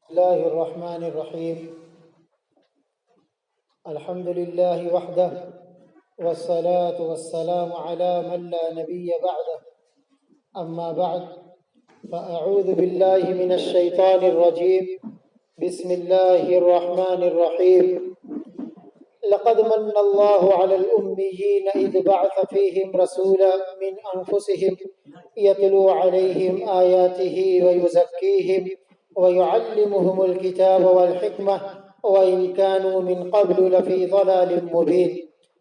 الله الرحمن الرحيم. الحمد لله وحده والصلاة والسلام على من لا نبي بعده. أما بعد فأعوذ بالله من الشيطان الرجيم. بسم الله الرحمن الرحيم. لقد من الله على الأميين إذ بعث فيهم رسولا من أنفسهم يتلو عليهم آياته ويزكيهم ويعلمهم الكتاب والحكمة وإن كانوا من قبل لفي ضلال مبين.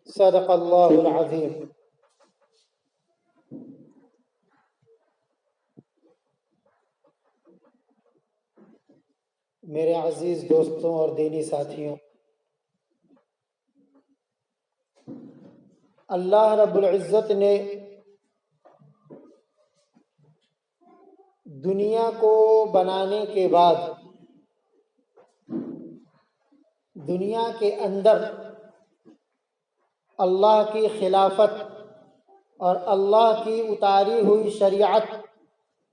صدق الله العظيم. میرے عزیز دوستوں اور دینی ساتھیوں، اللہ رب العزت نے دنیا کو بنانے کے بعد دنیا کے اندر اللہ کی خلافت اور اللہ کی اتاری ہوئی شریعت،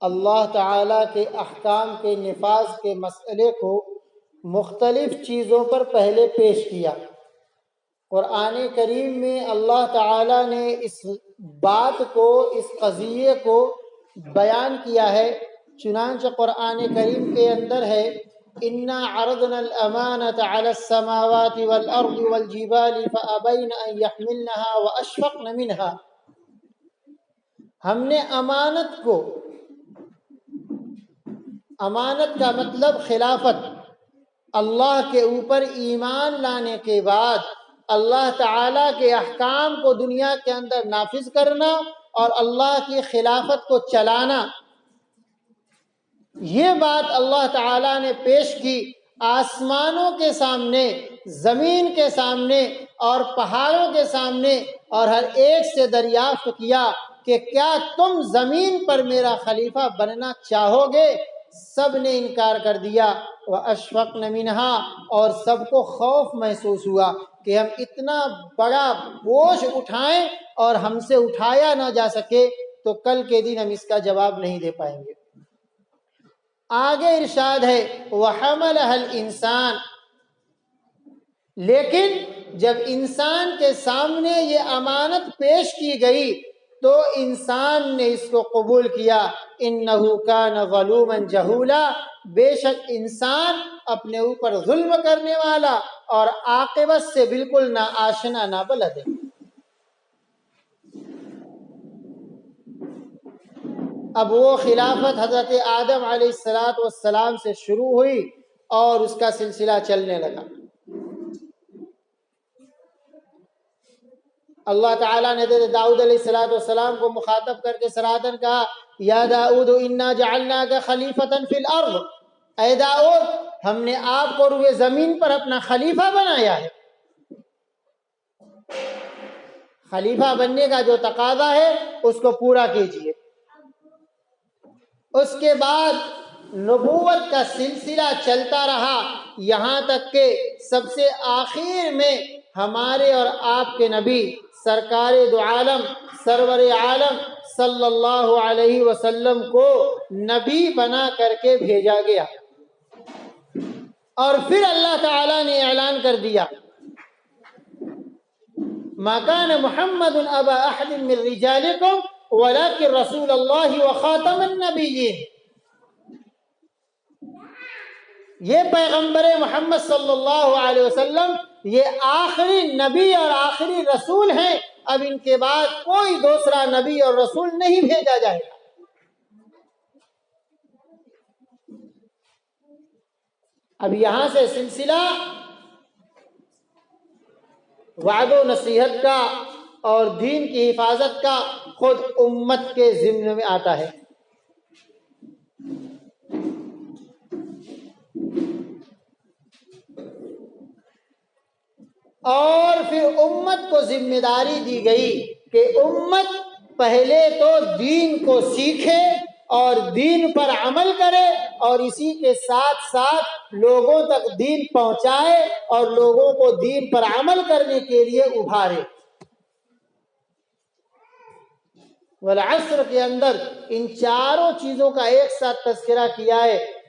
اللہ تعالیٰ کے احکام کے نفاذ کے مسئلے کو مختلف چیزوں پر پہلے پیش کیا۔ قرآن کریم میں اللہ تعالیٰ نے اس بات کو، اس قضیے کو بیان کیا ہے۔ چنانچہ قرآن کریم کے اندر ہے اِنَّا عَرَضْنَا الْأَمَانَةَ عَلَى السَّمَاوَاتِ وَالْأَرْضِ وَالْجِبَالِ فَأَبَيْنَ أَن يَحْمِلْنَهَا وَأَشْفَقْنَ مِنْهَا۔ ہم نے امانت کو، امانت کا مطلب خلافت، اللہ کے اوپر ایمان لانے کے بعد اللہ تعالیٰ کے احکام کو دنیا کے اندر نافذ کرنا اور اللہ کی خلافت کو چلانا، یہ بات اللہ تعالیٰ نے پیش کی آسمانوں کے سامنے، زمین کے سامنے اور پہاڑوں کے سامنے، اور ہر ایک سے دریافت کیا کہ کیا تم زمین پر میرا خلیفہ بننا چاہو گے؟ سب نے انکار کر دیا۔ وَأَشْفَقْنَ مِنْهَا، اور سب کو خوف محسوس ہوا کہ ہم اتنا بڑا بوجھ اٹھائیں اور ہم سے اٹھایا نہ جا سکے تو کل کے دن ہم اس کا جواب نہیں دے پائیں گے۔ آگے ارشاد ہے وَحَمَلَهَا الْإِنسَانُ، لیکن جب انسان کے سامنے یہ امانت پیش کی گئی تو انسان نے اس کو قبول کیا۔ إِنَّهُ كَانَ ظَلُومًا جَهُولًا، بے شک انسان اپنے اوپر ظلم کرنے والا اور عاقبت سے بالکل نہ آشنا نہ بلد ہے۔ اب وہ خلافت حضرت آدم علیہ السلام سے شروع ہوئی اور اس کا سلسلہ چلنے لگا۔ اللہ تعالیٰ نے حضرت داؤد علیہ السلام کو مخاطب کر کے صراحتاً کہا یا داؤد انا جعلناک خلیفۃ فی الارض، اے داؤد ہم نے آپ کو روئے زمین پر اپنا خلیفہ بنایا ہے۔ خلیفہ بننے کا جو تقاضا ہے اس کو پورا کیجیے۔ اس کے بعد نبوت کا سلسلہ چلتا رہا یہاں تک کہ سب سے آخر میں ہمارے اور آپ کے نبی سرکار دو عالم سرور عالم صلی اللہ علیہ وسلم کو نبی بنا کر کے بھیجا گیا، اور پھر اللہ تعالیٰ نے اعلان کر دیا ما کان محمد ابا احد من رجالکم ولکن رسول اللہ وخاتم النبیین۔ یہ پیغمبر محمد صلی اللہ علیہ وسلم یہ آخری نبی اور آخری رسول ہیں، اب ان کے بعد کوئی دوسرا نبی اور رسول نہیں بھیجا جائے گا۔ اب یہاں سے سلسلہ وعد و نصیحت کا اور دین کی حفاظت کا خود امت کے ضمن میں آتا ہے۔ اور پھر امت کو ذمہ داری دی گئی کہ امت پہلے تو دین کو سیکھے اور دین پر عمل کرے اور اسی کے ساتھ ساتھ لوگوں تک دین پہنچائے اور لوگوں کو دین پر عمل کرنے کے لیے ابھارے۔ والعصر کے اندر ان چاروں چیزوں کا ایک ساتھ تذکرہ کیا ہے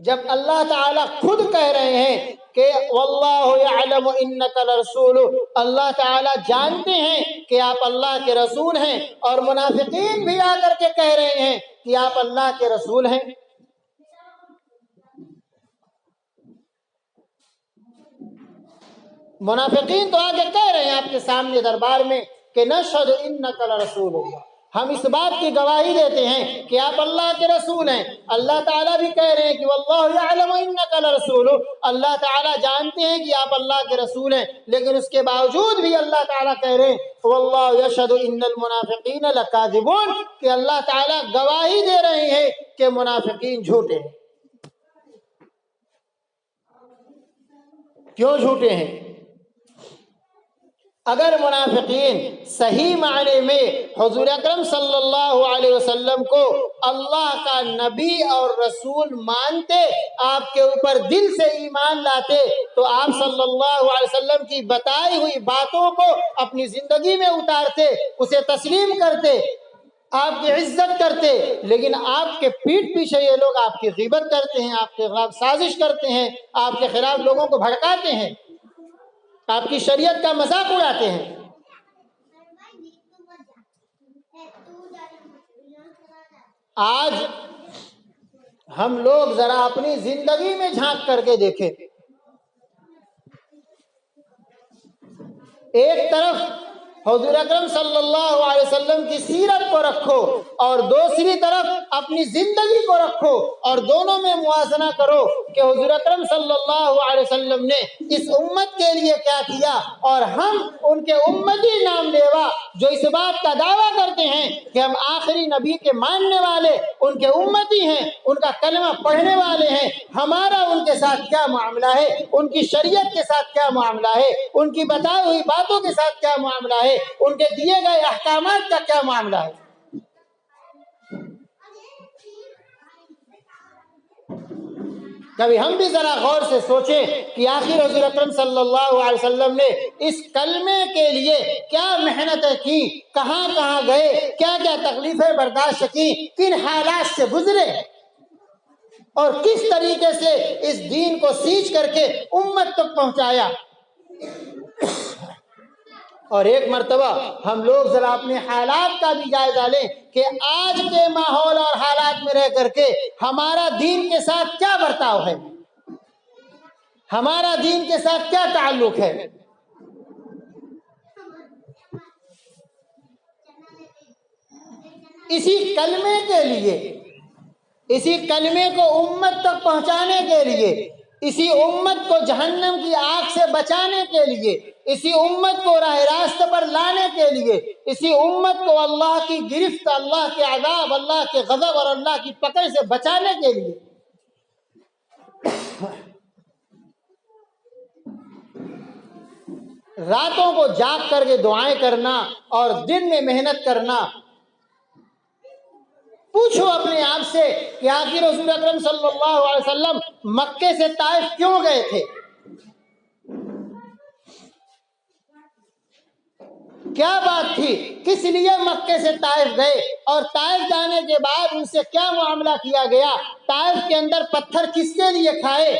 جب اللہ تعالیٰ خود کہہ رہے ہیں کہ واللہ یعلم انک لرسول، اللہ تعالیٰ جانتے ہیں کہ آپ اللہ کے رسول ہیں، اور منافقین بھی آ کر کے کہہ رہے ہیں کہ آپ اللہ کے رسول ہیں، منافقین تو آگے کہہ رہے ہیں آپ کے سامنے دربار میں کہ نشہد انک لرسول اللہ، ہم اس بات کی گواہی دیتے ہیں کہ آپ اللہ کے رسول ہیں۔ اللہ تعالیٰ بھی کہہ رہے ہیں کہ واللہ یعلم انک لرسول، اللہ تعالیٰ جانتے ہیں کہ آپ اللہ کے رسول ہیں، لیکن اس کے باوجود بھی اللہ تعالیٰ کہہ رہے ہیں واللہ یشہد ان المنافقین لکاذبون، کہ اللہ تعالیٰ گواہی دے رہے ہیں کہ منافقین جھوٹے ہیں۔ کیوں جھوٹے ہیں؟ اگر منافقین صحیح معنی میں حضور اکرم صلی اللہ علیہ وسلم کو اللہ کا نبی اور رسول مانتے، آپ کے اوپر دل سے ایمان لاتے، تو آپ صلی اللہ علیہ وسلم کی بتائی ہوئی باتوں کو اپنی زندگی میں اتارتے، اسے تسلیم کرتے، آپ کی عزت کرتے، لیکن آپ کے پیٹھ پیچھے یہ لوگ آپ کی غیبت کرتے ہیں، آپ کے خلاف سازش کرتے ہیں، آپ کے خلاف لوگوں کو بھڑکاتے ہیں، آپ کی شریعت کا مذاق اڑاتے ہیں۔ آج ہم لوگ ذرا اپنی زندگی میں جھانک کر کے دیکھیں، ایک طرف حضور اکرم صلی اللہ علیہ وسلم کی سیرت کو رکھو اور دوسری طرف اپنی زندگی کو رکھو، اور دونوں میں موازنہ کرو کہ حضور اکرم صلی اللہ علیہ وسلم نے اس امت کے لیے کیا کیا، اور ہم ان کے امتی نام لیوا جو اس بات کا دعویٰ کرتے ہیں کہ ہم آخری نبی کے ماننے والے ان کے امتی ہیں، ان کا کلمہ پڑھنے والے ہیں، ہمارا ان کے ساتھ کیا معاملہ ہے، ان کی شریعت کے ساتھ کیا معاملہ ہے، ان کی بتائی ہوئی باتوں کے ساتھ کیا معاملہ ہے، ان کے دیے گئے احکامات کا کیا معاملہ ہے۔ کبھی ہم بھی ذرا غور سے سوچیں کہ آخر حضور اکرم صلی اللہ علیہ وسلم نے اس کلمے کے لیے کیا محنتیں کی، کہاں کہاں گئے، کیا کیا تکلیفیں برداشت کی، کن حالات سے گزرے، اور کس طریقے سے اس دین کو سینچ کر کے امت تک پہنچایا۔ اور ایک مرتبہ ہم لوگ ذرا اپنے حالات کا بھی جائزہ لیں کہ آج کے ماحول اور حالات میں رہ کر کے ہمارا دین کے ساتھ کیا برتاؤ ہے، ہمارا دین کے ساتھ کیا تعلق ہے۔ اسی کلمے کے لیے، اسی کلمے کو امت تک پہنچانے کے لیے، اسی امت کو جہنم کی آگ سے بچانے کے لیے، اسی امت کو راہ راست پر لانے کے لیے، اسی امت کو اللہ کی گرفت، اللہ کے عذاب، اللہ کے غضب اور اللہ کی پکڑ سے بچانے کے لیے راتوں کو جاگ کر کے دعائیں کرنا اور دن میں محنت کرنا۔ پوچھو اپنے آپ سے کہ آخر رسول اکرم صلی اللہ علیہ وسلم مکے سے طائف کیوں گئے تھے؟ کیا بات تھی؟ کس لیے مکے سے طائف گئے؟ اور طائف جانے کے بعد ان سے کیا معاملہ کیا گیا؟ طائف کے اندر پتھر کس کے لیے کھائے؟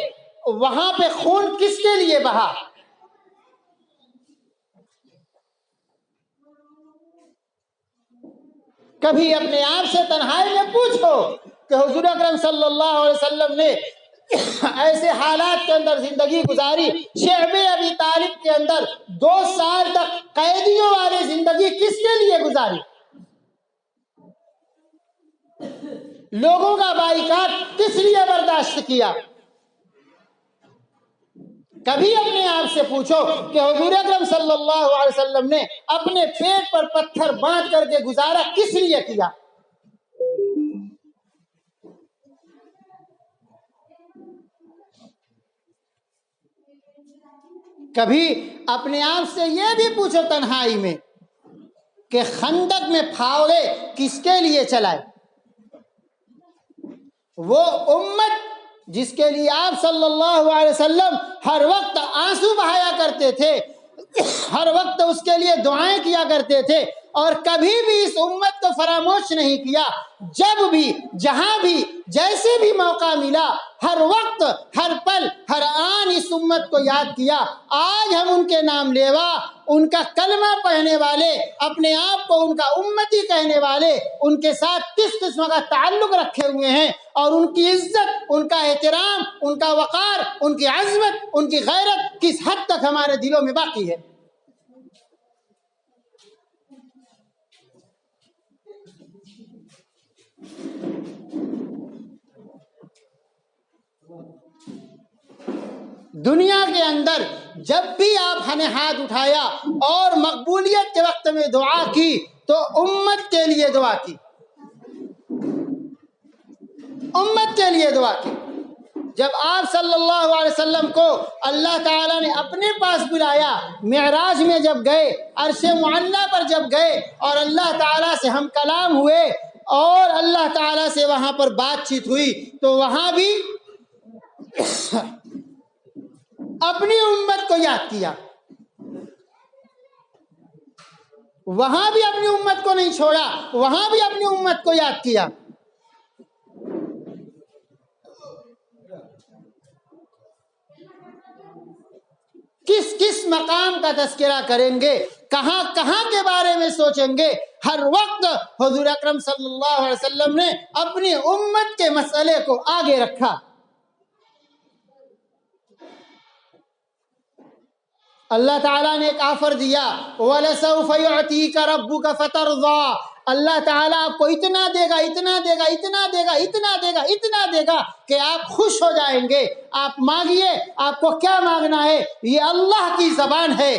وہاں پہ خون کس کے لیے بہا؟ کبھی اپنے آپ سے تنہائی میں پوچھو کہ حضور اکرم صلی اللہ علیہ وسلم نے ایسے حالات کے اندر زندگی گزاری، شعب ابی طالب کے اندر 2 سال تک قیدیوں والی زندگی کس کے لیے گزاری؟ لوگوں کا بائیکاٹ کس لیے برداشت کیا؟ کبھی اپنے آپ سے پوچھو کہ حضور اکرم صلی اللہ علیہ وسلم نے اپنے پیٹ پر پتھر باندھ کر کے گزارا کس لیے کیا؟ کبھی اپنے آپ سے یہ بھی پوچھو تنہائی میں کہ خندق میں پھاوڑے کس کے لیے چلائے؟ وہ امت جس کے لیے آپ صلی اللہ علیہ وسلم ہر وقت آنسو بہایا کرتے تھے، ہر وقت اس کے لیے دعائیں کیا کرتے تھے، اور کبھی بھی اس امت کو فراموش نہیں کیا. جب بھی جہاں بھی جیسے بھی موقع ملا ہر وقت ہر پل ہر آن اس امت کو یاد کیا. آج ہم ان کے نام لیوا، ان کا کلمہ پڑھنے والے، اپنے آپ کو ان کا امتی کہنے والے ان کے ساتھ کس قسم کا تعلق رکھے ہوئے ہیں، اور ان کی عزت، ان کا احترام، ان کا وقار، ان کی عظمت، ان کی غیرت کس حد تک ہمارے دلوں میں باقی ہے. دنیا کے اندر جب بھی آپ نے ہاتھ اٹھایا اور مقبولیت کے وقت میں دعا کی تو امت کے لیے دعا کی، امت کے لیے دعا کی. جب آپ صلی اللہ علیہ وسلم کو اللہ تعالیٰ نے اپنے پاس بلایا، معراج میں جب گئے، عرش معلیٰ پر جب گئے اور اللہ تعالیٰ سے ہم کلام ہوئے اور اللہ تعالیٰ سے وہاں پر بات چیت ہوئی، تو وہاں بھی اپنی امت کو یاد کیا، وہاں بھی اپنی امت کو نہیں چھوڑا، وہاں بھی اپنی امت کو یاد کیا. کس کس مقام کا تذکرہ کریں گے، کہاں کہاں کے بارے میں سوچیں گے. ہر وقت حضور اکرم صلی اللہ علیہ وسلم نے اپنی امت کے مسئلے کو آگے رکھا. اللہ تعالیٰ نے ایک آفر دیا، وَلَسَوْفَ يُعْتِيكَ رَبُّكَ فَتَرْضَىٰ. اللہ تعالیٰ آپ کو اتنا دے گا، اتنا دے گا، اتنا دے گا، اتنا دے گا، اتنا دے گا کہ آپ خوش ہو جائیں گے. آپ مانگیے، آپ کو کیا مانگنا ہے، یہ اللہ کی زبان ہے.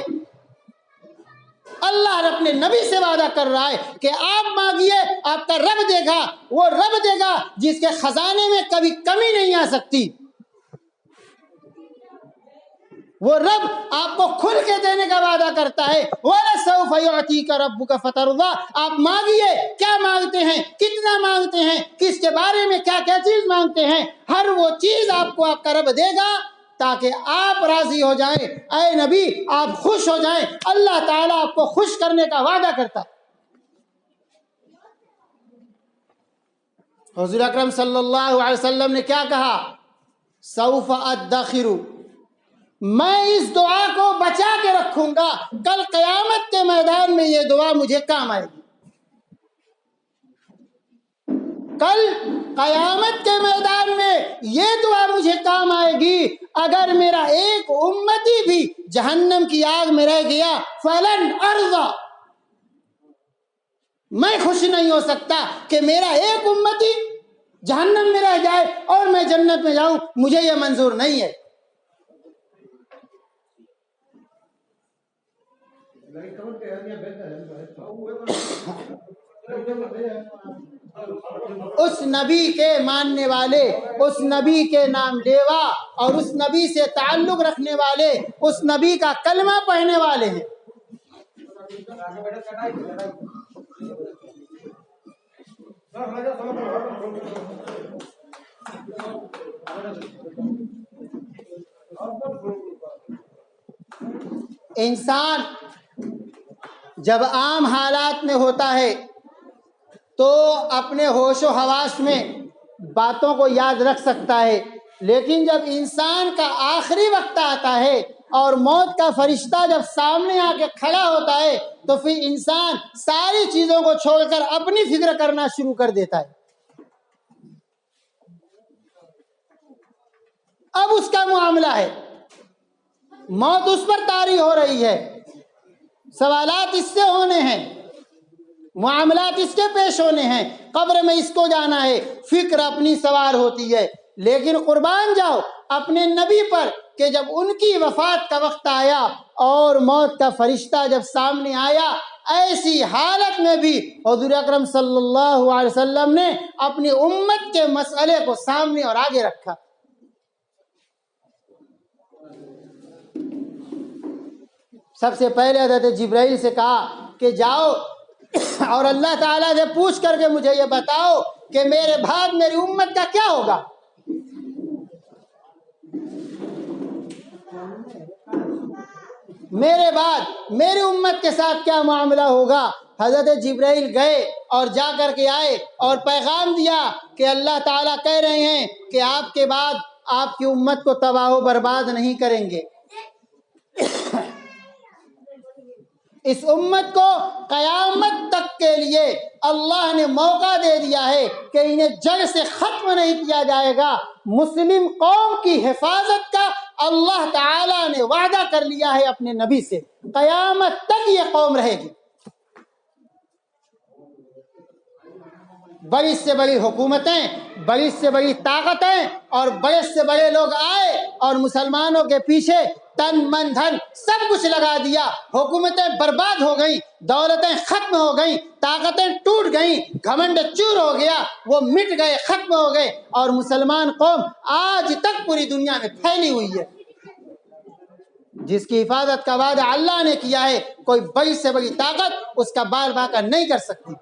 اللہ اپنے نبی سے وعدہ کر رہا ہے کہ آپ مانگیے، آپ کا رب دے گا. وہ رب دے گا جس کے خزانے میں کبھی کمی نہیں آ سکتی. وہ رب آپ کو کھل کے دینے کا وعدہ کرتا ہے. وَلَسَوْفَ يُعْتِيكَ رَبُّكَ فَتَرْضَىٰ. آپ مانگیے، کیا مانگتے ہیں، کتنا مانگتے ہیں، کس کے بارے میں کیا کیا چیز مانگتے ہیں، ہر وہ چیز آپ کو آپ کا رب دے گا تاکہ آپ راضی ہو جائیں. اے نبی آپ خوش ہو جائیں. اللہ تعالیٰ آپ کو خوش کرنے کا وعدہ کرتا ہے. حضور اکرم صلی اللہ علیہ وسلم نے کیا کہا، سوف ادخر، میں اس دعا کو بچا کے رکھوں گا، کل قیامت کے میدان میں یہ دعا مجھے کام آئے گی. کل قیامت کے میدان میں یہ دعا مجھے کام آئے گی. اگر میرا ایک امتی بھی جہنم کی آگ میں رہ گیا، فلن ارضى، میں خوش نہیں ہو سکتا کہ میرا ایک امتی جہنم میں رہ جائے اور میں جنت میں جاؤں، مجھے یہ منظور نہیں ہے. اس نبی کے ماننے والے، اس نبی کے نام لیوا اور اس نبی سے تعلق رکھنے والے، اس نبی کا کلمہ پڑھنے والے ہیں. انسان جب عام حالات میں ہوتا ہے تو اپنے ہوش و حواس میں باتوں کو یاد رکھ سکتا ہے، لیکن جب انسان کا آخری وقت آتا ہے اور موت کا فرشتہ جب سامنے آ کے کھڑا ہوتا ہے تو پھر انسان ساری چیزوں کو چھوڑ کر اپنی فکر کرنا شروع کر دیتا ہے. اب اس کا معاملہ ہے، موت اس پر طاری ہو رہی ہے، سوالات اس سے ہونے ہیں، معاملات اس کے پیش ہونے ہیں، قبر میں اس کو جانا ہے، فکر اپنی سوار ہوتی ہے. لیکن قربان جاؤ اپنے نبی پر کہ جب ان کی وفات کا وقت آیا اور موت کا فرشتہ جب سامنے آیا، ایسی حالت میں بھی حضور اکرم صلی اللہ علیہ وسلم نے اپنی امت کے مسئلے کو سامنے اور آگے رکھا. سب سے پہلے حضرت جبرائیل سے کہا کہ جاؤ اور اللہ تعالیٰ سے پوچھ کر کے مجھے یہ بتاؤ کہ میرے بعد میری امت کا کیا ہوگا. میرے بعد میری امت کے ساتھ کیا معاملہ ہوگا. حضرت جبرائیل گئے اور جا کر کے آئے اور پیغام دیا کہ اللہ تعالیٰ کہہ رہے ہیں کہ آپ کے بعد آپ کی امت کو تباہ و برباد نہیں کریں گے، اس امت کو قیامت تک کے لیے اللہ نے موقع دے دیا ہے کہ انہیں جڑ سے ختم نہیں کیا جائے گا۔ مسلم قوم کی حفاظت کا اللہ تعالیٰ نے وعدہ کر لیا ہے اپنے نبی سے، قیامت تک یہ قوم رہے گی۔ بڑی سے بڑی حکومتیں، بڑی سے بڑی طاقتیں اور بڑے سے بڑے لوگ آئے اور مسلمانوں کے پیچھے تن من دھن سب کچھ لگا دیا، حکومتیں برباد ہو گئیں، دولتیں ختم ہو گئیں، طاقتیں ٹوٹ گئیں، گھمنڈ چور ہو گیا، وہ مٹ گئے، ختم ہو گئے، اور مسلمان قوم آج تک پوری دنیا میں پھیلی ہوئی ہے۔ جس کی حفاظت کا وعدہ اللہ نے کیا ہے، کوئی بڑی سے بڑی طاقت اس کا بال باقا نہیں کر سکتی۔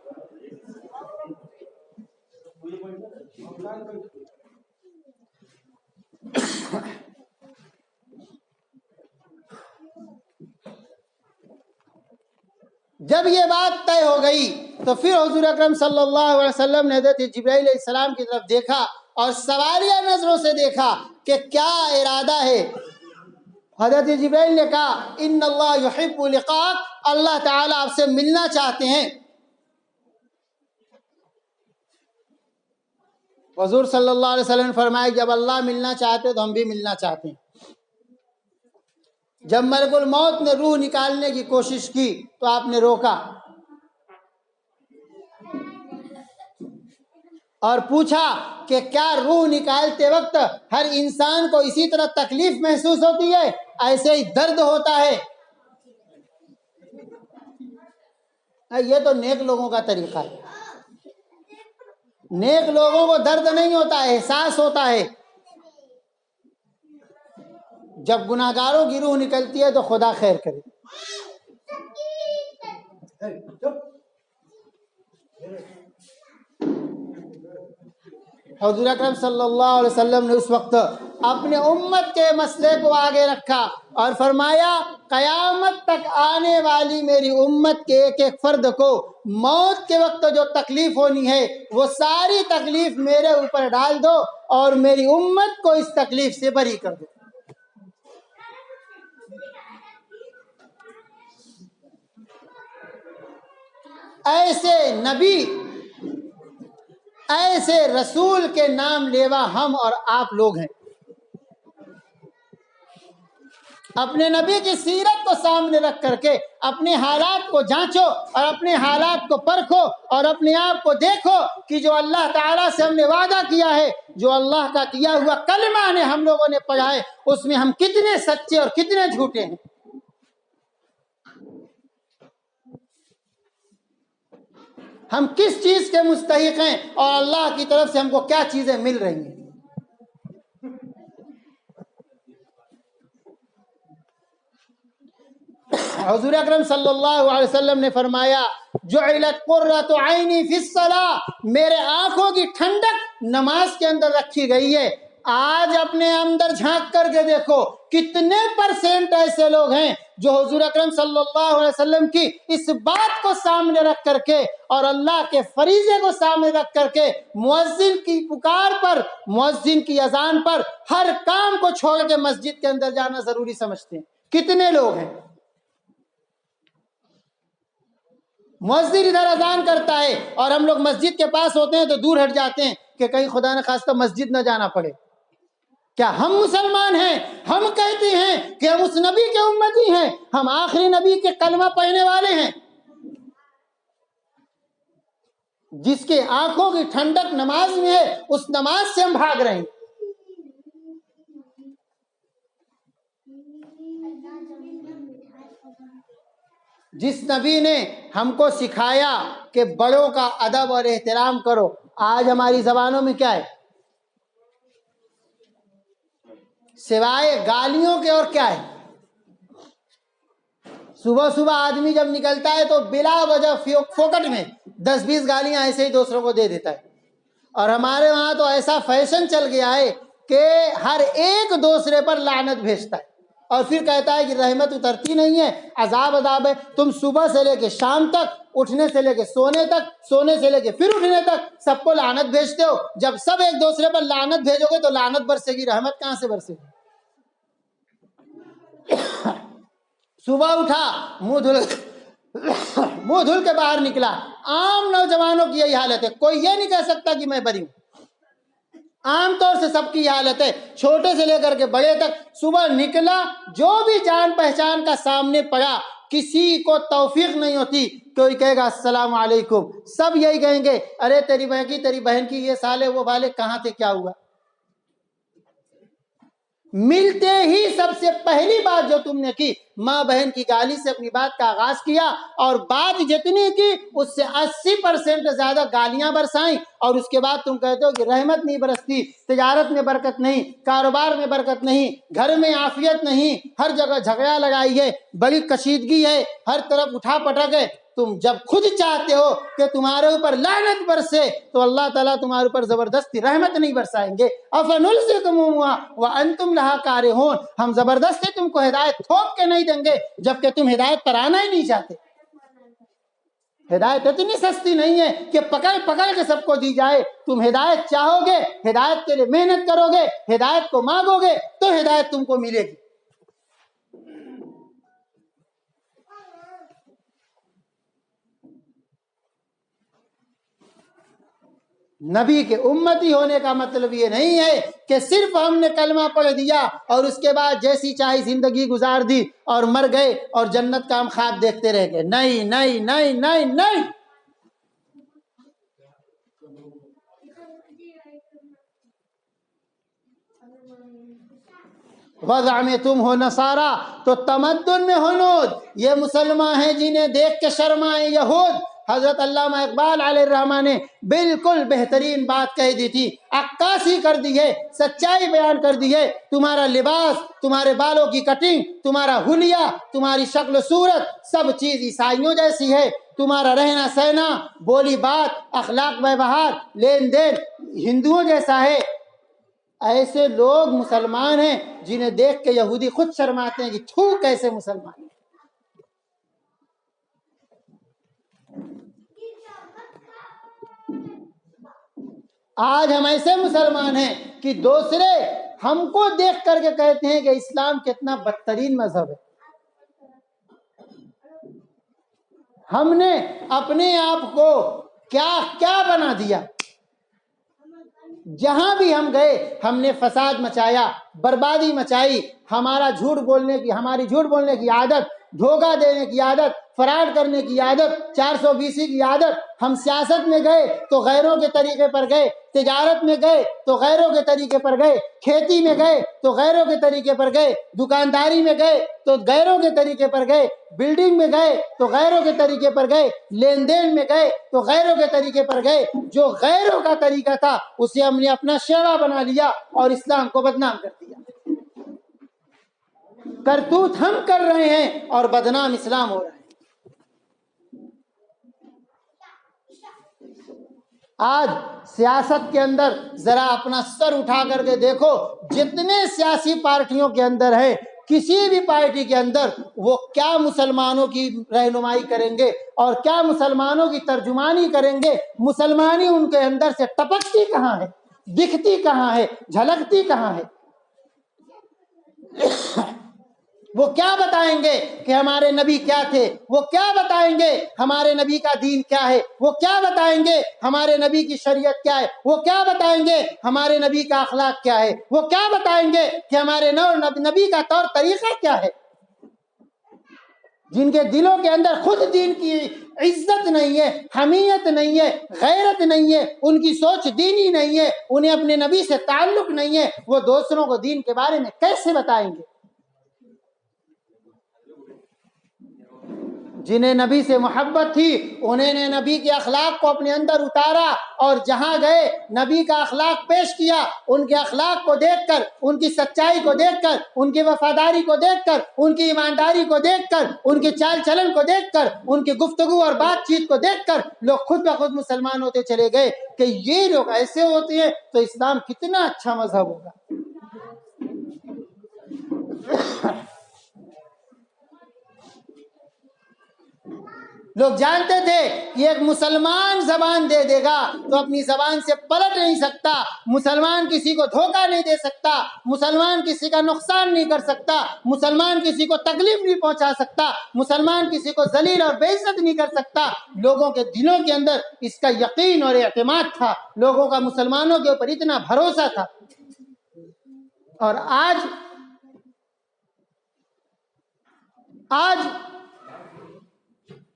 جب یہ بات طے ہو گئی تو پھر حضور اکرم صلی اللہ علیہ وسلم نے حضرت جبرائیل علیہ السلام کی طرف دیکھا اور سوالیہ نظروں سے دیکھا کہ کیا ارادہ ہے۔ حضرت جبرائیل نے کہا ان اللہ یحب لقاءک، اللہ تعالیٰ آپ سے ملنا چاہتے ہیں۔ حضور صلی اللہ علیہ وسلم نے فرمایا جب اللہ ملنا چاہتے تو ہم بھی ملنا چاہتے ہیں۔ جب ملک الموت نے روح نکالنے کی کوشش کی تو آپ نے روکا اور پوچھا کہ کیا روح نکالتے وقت ہر انسان کو اسی طرح تکلیف محسوس ہوتی ہے، ایسے ہی درد ہوتا ہے؟ یہ تو نیک لوگوں کا طریقہ ہے، نیک لوگوں کو درد نہیں ہوتا، احساس ہوتا ہے۔ جب گناہگاروں کی روح نکلتی ہے تو خدا خیر کرے۔ حضور اکرم صلی اللہ علیہ وسلم نے اس وقت اپنے امت کے مسئلے کو آگے رکھا اور فرمایا قیامت تک آنے والی میری امت کے ایک ایک فرد کو موت کے وقت جو تکلیف ہونی ہے وہ ساری تکلیف میرے اوپر ڈال دو اور میری امت کو اس تکلیف سے بری کر دو۔ ایسے نبی، ایسے رسول کے نام لیوا ہم اور آپ لوگ ہیں۔ اپنے نبی کی سیرت کو سامنے رکھ کر کے اپنے حالات کو جانچو اور اپنے حالات کو پرکھو اور اپنے آپ کو دیکھو کہ جو اللہ تعالیٰ سے ہم نے وعدہ کیا ہے، جو اللہ کا کیا ہوا کلمہ نے ہم لوگوں نے پڑھا ہے، اس میں ہم کتنے سچے اور کتنے جھوٹے ہیں۔ ہم کس چیز کے مستحق ہیں اور اللہ کی طرف سے ہم کو کیا چیزیں مل رہی ہیں۔ حضور اکرم صلی اللہ علیہ وسلم نے فرمایا جعلت قرۃ عینی فی الصلاۃ، میرے آنکھوں کی ٹھنڈک نماز کے اندر رکھی گئی ہے۔ آج اپنے اندر جھانک کر کے دیکھو کتنے پرسنٹ ایسے لوگ ہیں جو حضور اکرم صلی اللہ علیہ وسلم کی اس بات کو سامنے رکھ کر کے اور اللہ کے فریضے کو سامنے رکھ کر کے مؤذن کی پکار پر، مؤذن کی اذان پر ہر کام کو چھوڑ کے مسجد کے اندر جانا ضروری سمجھتے ہیں۔ کتنے لوگ ہیں؟ مؤذن ادھر اذان کرتا ہے اور ہم لوگ مسجد کے پاس ہوتے ہیں تو دور ہٹ جاتے ہیں کہ کہیں خدا نہ خواستہ مسجد نہ جانا پڑے۔ کیا ہم مسلمان ہیں؟ ہم کہتے ہیں کہ ہم اس نبی کے امتی ہیں، ہم آخری نبی کے کلمہ پڑھنے والے ہیں، جس کے آنکھوں کی ٹھنڈک نماز میں ہے، اس نماز سے ہم بھاگ رہے ہیں۔ جس نبی نے ہم کو سکھایا کہ بڑوں کا ادب اور احترام کرو، آج ہماری زبانوں میں کیا ہے؟ سوائے گالیوں کے اور کیا ہے؟ صبح صبح آدمی جب نکلتا ہے تو بلا وجہ فوکٹ میں 10-20 گالیاں ایسے ہی دوسروں کو دے دیتا ہے، اور ہمارے وہاں تو ایسا فیشن چل گیا ہے کہ ہر ایک دوسرے پر لعنت بھیجتا ہے۔ اور پھر کہتا ہے کہ رحمت اترتی نہیں ہے، عذاب عذاب ہے. تم صبح سے لے کے شام تک، اٹھنے سے لے کے سونے تک، سونے سے لے کے پھر اٹھنے تک سب کو لعنت بھیجتے ہو. جب سب ایک دوسرے پر لعنت بھیجو گے تو لعنت برسے گی، رحمت کہاں سے برسے گی؟ صبح اٹھا، منہ دھل کے باہر نکلا. عام نوجوانوں کی یہی حالت ہے، کوئی یہ نہیں کہہ سکتا کہ میں بری ہوں. عام طور سے سب کی یہ حالت ہے، چھوٹے سے لے کر کے بڑے تک. صبح نکلا، جو بھی جان پہچان کا سامنے پڑا، کسی کو توفیق نہیں ہوتی کوئی کہے گا السلام علیکم. سب یہی کہیں گے ارے تیری بہن کی یہ سال ہے، وہ والے کہاں تھے، کیا ہوا؟ ملتے ہی سب سے پہلی بات جو تم نے کی، ماں بہن کی گالی سے اپنی بات کا آغاز کیا، اور بات جتنی کی اس سے 80% زیادہ گالیاں برسائیں. اور اس کے بعد تم کہتے ہو کہ رحمت نہیں برستی، تجارت میں برکت نہیں، کاروبار میں برکت نہیں، گھر میں عافیت نہیں، ہر جگہ جھگڑا لڑائی ہے، بڑی کشیدگی ہے، ہر طرف اٹھا پٹک ہے. تم جب خود چاہتے ہو کہ تمہارے اوپر لعنت برسے تو اللہ تعالیٰ تمہارے اوپر زبردستی رحمت نہیں برسائیں گے. افنلزمکموہا وانتم لہا کارہون، ہم زبردستی تم کو ہدایت تھوپ کے نہیں دیں گے جبکہ تم ہدایت پر آنا ہی نہیں چاہتے. ہدایت اتنی سستی نہیں ہے کہ پکڑ پکڑ کے سب کو دی جائے. تم ہدایت چاہو گے، ہدایت کے لیے محنت کرو گے، ہدایت کو مانگو گے تو ہدایت تم کو ملے گی. نبی کے امتی ہونے کا مطلب یہ نہیں ہے کہ صرف ہم نے کلمہ پڑھ دیا اور اس کے بعد جیسی چاہی زندگی گزار دی اور مر گئے اور جنت کا ہم خواب دیکھتے رہ گئے. نہیں نہیں نہیں نہیں نہیں. وضع میں تم ہو نصارہ تو تمدن میں ہنود. یہ مسلمان ہیں جنہیں دیکھ کے شرمائے یہود. حضرت علامہ اقبال علیہ الرحمہ نے بالکل بہترین بات کہہ دی تھی، عکاسی کر دی ہے، سچائی بیان کر دی ہے. تمہارا لباس، تمہارے بالوں کی کٹنگ، تمہارا حلیہ، تمہاری شکل و صورت سب چیز عیسائیوں جیسی ہے. تمہارا رہنا سہنا، بولی بات، اخلاق ویوہار، لین دین ہندوؤں جیسا ہے. ایسے لوگ مسلمان ہیں جنہیں دیکھ کے یہودی خود شرماتے ہیں کہ تھو کیسے مسلمان ہیں. آج ہم ایسے مسلمان ہیں کہ دوسرے ہم کو دیکھ کر کے کہتے ہیں کہ اسلام کتنا بدترین مذہب ہے. ہم نے اپنے آپ کو کیا کیا بنا دیا. جہاں بھی ہم گئے ہم نے فساد مچایا، بربادی مچائی. ہماری جھوٹ بولنے کی عادت، دھوکہ دینے کی عادت، فراڈ کرنے کی عادت، 420 کی عادت. ہم سیاست میں گئے تو غیروں کے طریقے پر گئے، تجارت میں گئے تو غیروں کے طریقے پر گئے، کھیتی میں گئے تو غیروں کے طریقے پر گئے، دکانداری میں گئے تو غیروں کے طریقے پر گئے، بلڈنگ میں گئے تو غیروں کے طریقے پر گئے، لین دین میں گئے تو غیروں کے طریقے پر گئے. جو غیروں کا طریقہ تھا اسے ہم نے اپنا شیوا بنا لیا اور اسلام کو بدنام کر دیا. کرتوت ہم کر رہے ہیں اور بدنام اسلام ہو رہا ہے. آج سیاست کے اندر ذرا اپنا سر اٹھا کر کے دیکھو، جتنے سیاسی پارٹیوں کے اندر ہیں، کسی بھی پارٹی کے اندر وہ کیا مسلمانوں کی رہنمائی کریں گے اور کیا مسلمانوں کی ترجمانی کریں گے. مسلمانی ان کے اندر سے ٹپکتی کہاں ہے، دکھتی کہاں ہے، جھلکتی کہاں ہے؟ وہ کیا بتائیں گے کہ ہمارے نبی کیا تھے؟ وہ کیا بتائیں گے ہمارے نبی کا دین کیا ہے؟ وہ کیا بتائیں گے ہمارے نبی کی شریعت کیا ہے؟ وہ کیا بتائیں گے ہمارے نبی کا اخلاق کیا ہے؟ وہ کیا بتائیں گے کہ ہمارے نبی کا طور طریقہ کیا ہے؟ جن کے دلوں کے اندر خود دین کی عزت نہیں ہے، حمیت نہیں ہے، غیرت نہیں ہے، ان کی سوچ دینی نہیں ہے، انہیں اپنے نبی سے تعلق نہیں ہے، وہ دوسروں کو دین کے بارے میں کیسے بتائیں گے؟ جنہیں نبی سے محبت تھی انہیں نے نبی کے اخلاق کو اپنے اندر اتارا اور جہاں گئے نبی کا اخلاق پیش کیا. ان کے اخلاق کو دیکھ کر، ان کی سچائی کو دیکھ کر، ان کی وفاداری کو دیکھ کر، ان کی ایمانداری کو دیکھ کر، ان کے چال چلن کو دیکھ کر، ان کی گفتگو اور بات چیت کو دیکھ کر لوگ خود بخود مسلمان ہوتے چلے گئے کہ یہ لوگ ایسے ہوتے ہیں تو اسلام کتنا اچھا مذہب ہوگا. لوگ جانتے تھے کہ ایک مسلمان زبان دے دے گا تو اپنی زبان سے پلٹ نہیں سکتا، مسلمان کسی کو دھوکہ نہیں دے سکتا، مسلمان کسی کا نقصان نہیں کر سکتا، مسلمان کسی کو تکلیف نہیں پہنچا سکتا، مسلمان کسی کو ذلیل اور بے عزت نہیں کر سکتا۔ لوگوں کے دلوں کے اندر اس کا یقین اور اعتماد تھا، لوگوں کا مسلمانوں کے اوپر اتنا بھروسہ تھا۔ اور آج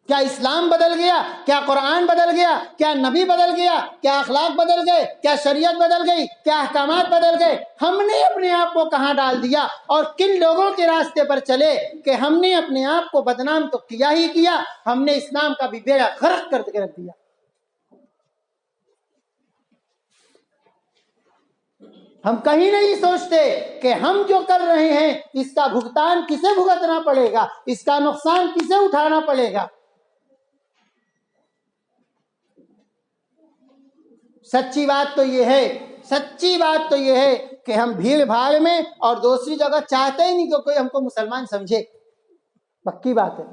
کیا اسلام بدل گیا؟ کیا قرآن بدل گیا؟ کیا نبی بدل گیا؟ کیا اخلاق بدل گئے؟ کیا شریعت بدل گئی؟ کیا احکامات بدل گئے؟ ہم نے اپنے آپ کو کہاں ڈال دیا اور کن لوگوں کے راستے پر چلے کہ ہم نے اپنے آپ کو بدنام تو کیا ہی کیا، ہم نے اسلام کا بھی بیڑا غرق کر کے رکھ دیا۔ ہم کہیں نہیں سوچتے کہ ہم جو کر رہے ہیں اس کا بھگتان کسے بھگتنا پڑے گا، اس کا نقصان کسے اٹھانا پڑے گا۔ سچی بات تو یہ ہے کہ ہم بھیڑ بھاڑ میں اور دوسری جگہ چاہتے ہی نہیں کہ کوئی ہم کو مسلمان سمجھے۔ پکی بات ہے،